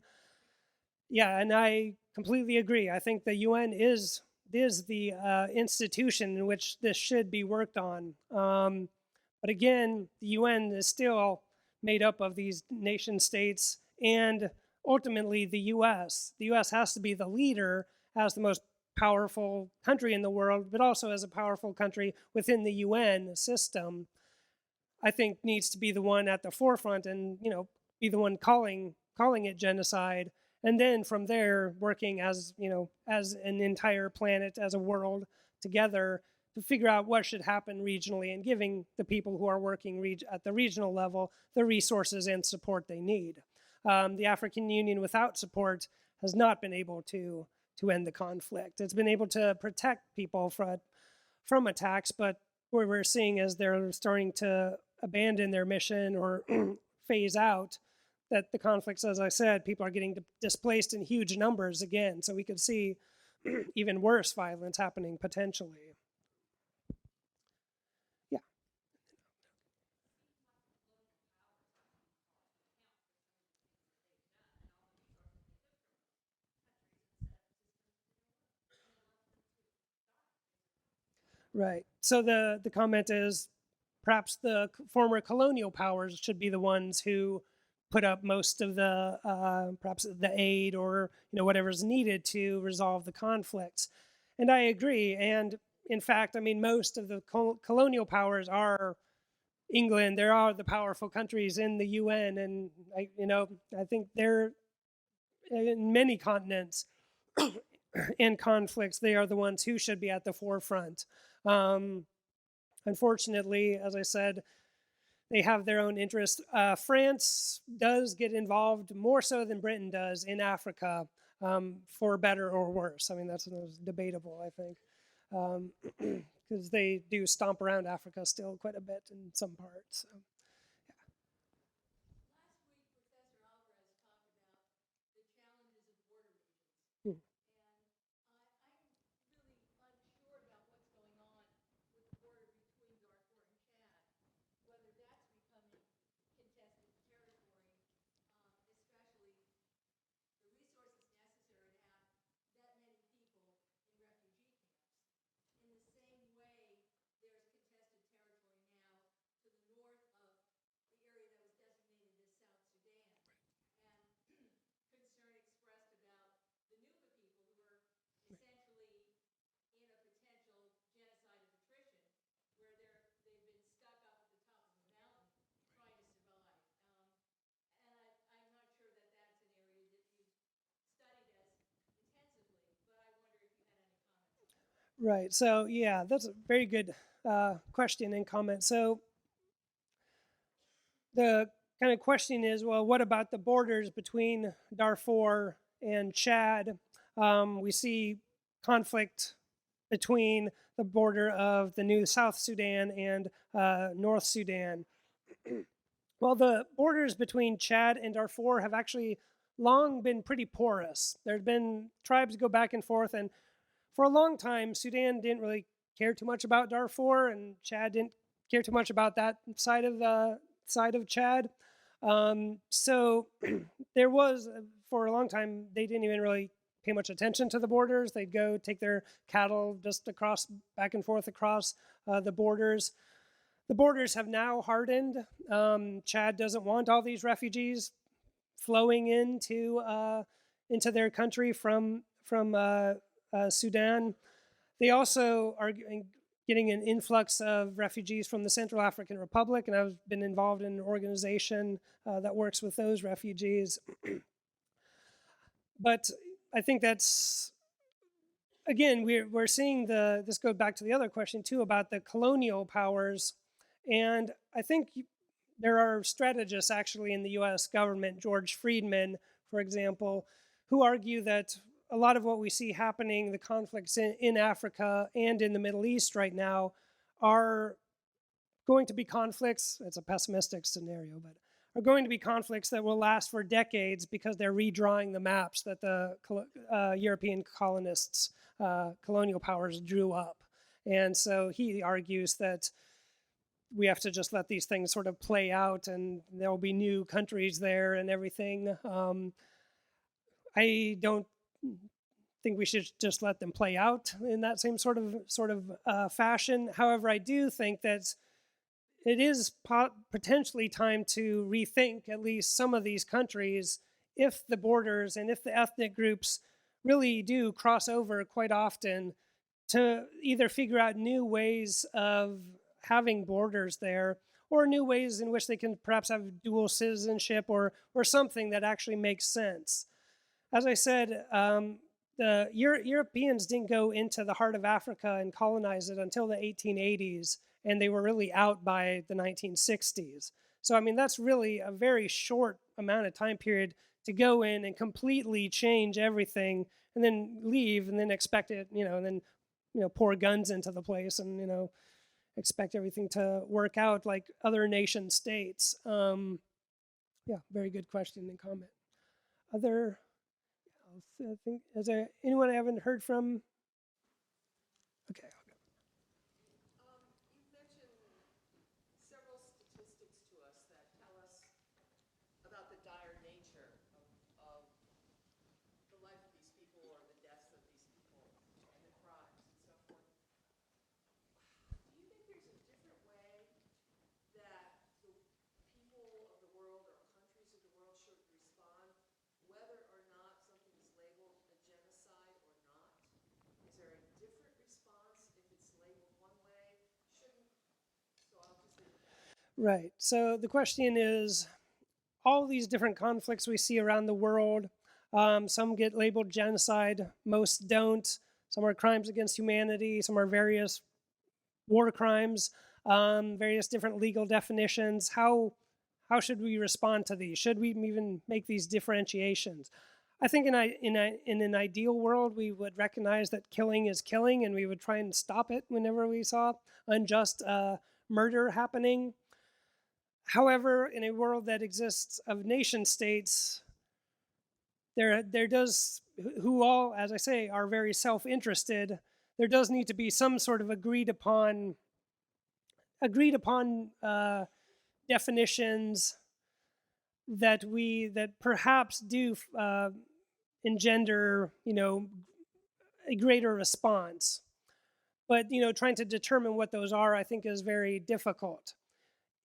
Yeah, and I completely agree. I think the UN is the institution in which this should be worked on. But again, the UN is still made up of these nation states and ultimately the US. The US has to be the leader as the most powerful country in the world, but also as a powerful country within the UN system. I think needs to be the one at the forefront and be the one calling it genocide, and then from there working as as an entire planet, as a world together to figure out what should happen regionally and giving the people who are working at the regional level the resources and support they need. The African Union without support has not been able to end the conflict. It's been able to protect people from attacks, but what we're seeing is they're starting to abandon their mission or phase out, that the conflicts, as I said, people are getting displaced in huge numbers again. So we could see even worse violence happening potentially. Yeah. Right. So the comment is perhaps the former colonial powers should be the ones who put up most of the perhaps the aid or whatever's needed to resolve the conflicts. And I agree. And in fact, most of the colonial powers are England. There are the powerful countries in the UN, and I think they're in many continents in conflicts. They are the ones who should be at the forefront. Unfortunately, as I said, they have their own interests. France does get involved more so than Britain does in Africa, for better or worse. I mean, that's debatable, I think, because they do stomp around Africa still quite a bit in some parts. So. Hmm. Right. So yeah, that's a very good question and comment. So the kind of question is, well, what about the borders between Darfur and Chad? We see conflict between the border of the new South Sudan and North Sudan. Well, the borders between Chad and Darfur have actually long been pretty porous. There's been tribes go back and forth, and for a long time, Sudan didn't really care too much about Darfur, and Chad didn't care too much about that side of Chad. So there was, for a long time, they didn't even really pay much attention to the borders. They'd go take their cattle just across, back and forth across the borders. The borders have now hardened. Chad doesn't want all these refugees flowing into their country from Sudan. They also are getting an influx of refugees from the Central African Republic, and I've been involved in an organization that works with those refugees. But I think that's, again, we're seeing this goes back to the other question too about the colonial powers, and I think there are strategists actually in the U.S. government, George Friedman, for example, who argue that a lot of what we see happening, the conflicts in Africa and in the Middle East right now, are going to be conflicts, it's a pessimistic scenario, but are going to be conflicts that will last for decades because they're redrawing the maps that the European colonists, colonial powers drew up. And so he argues that we have to just let these things sort of play out, and there will be new countries there and everything. I don't think we should just let them play out in that same sort of fashion. However, I do think that it is potentially time to rethink at least some of these countries if the borders and if the ethnic groups really do cross over quite often, to either figure out new ways of having borders there, or new ways in which they can perhaps have dual citizenship, or something that actually makes sense. As I said, the Europeans didn't go into the heart of Africa and colonize it until the 1880s, and they were really out by the 1960s. So I mean, that's really a very short amount of time period to go in and completely change everything and then leave and then expect it, and then pour guns into the place and expect everything to work out like other nation states. Yeah, very good question and comment. I think, is there anyone I haven't heard from? Okay, I'll go. You've mentioned several statistics to us that tell us about the dire nature of the life of these people, or the deaths of these people, and the crimes and so forth. Do you think there's a different way that the people of the world, or countries of the world, should respond, whether or not something is labeled a genocide or not? Is there a different response if it's labeled one way? Shouldn't? So I'll just leave it at that. Right. So the question is, all these different conflicts we see around the world, some get labeled genocide, most don't. Some are crimes against humanity, some are various war crimes. various different legal definitions. How should we respond to these? Should we even make these differentiations? I think in an ideal world, we would recognize that killing is killing, and we would try and stop it whenever we saw unjust murder happening. However, in a world that exists of nation states, there does, who all, as I say, are very self-interested, there does need to be some sort of agreed upon definitions that perhaps do engender, a greater response. But, trying to determine what those are, I think, is very difficult.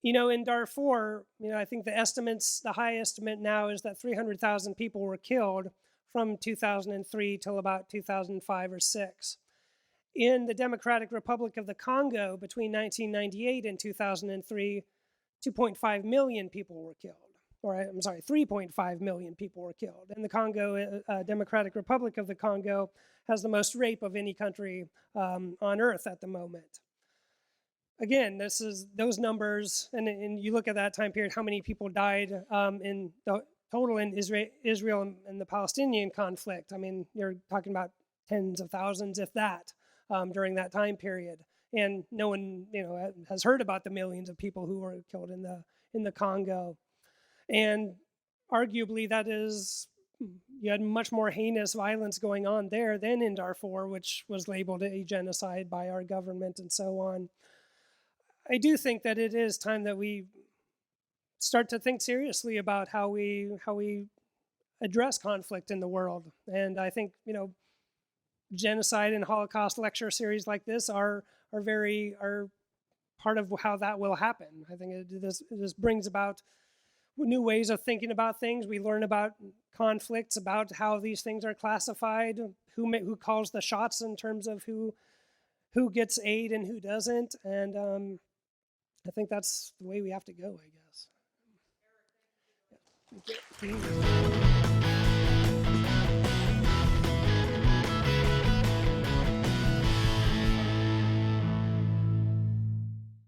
In Darfur, I think the high estimate now is that 300,000 people were killed from 2003 till about 2005 or 6. In the Democratic Republic of the Congo, between 1998 and 2003, 2.5 million people were killed. Or I'm sorry, 3.5 million people were killed. And the Congo, Democratic Republic of the Congo, has the most rape of any country on earth at the moment. Again, this is those numbers, and you look at that time period, how many people died in the total in Israel and the Palestinian conflict. I mean, you're talking about tens of thousands, if that, during that time period. And no one, has heard about the millions of people who were killed in the Congo. And arguably, you had much more heinous violence going on there than in Darfur, which was labeled a genocide by our government and so on. I do think that it is time that we start to think seriously about how we address conflict in the world. And I think, genocide and Holocaust lecture series like this are part of how that will happen. I think this brings about new ways of thinking about things. We learn about conflicts, about how these things are classified, who calls the shots in terms of who gets aid and who doesn't. And I think that's the way we have to go, I guess. Erik, thank you.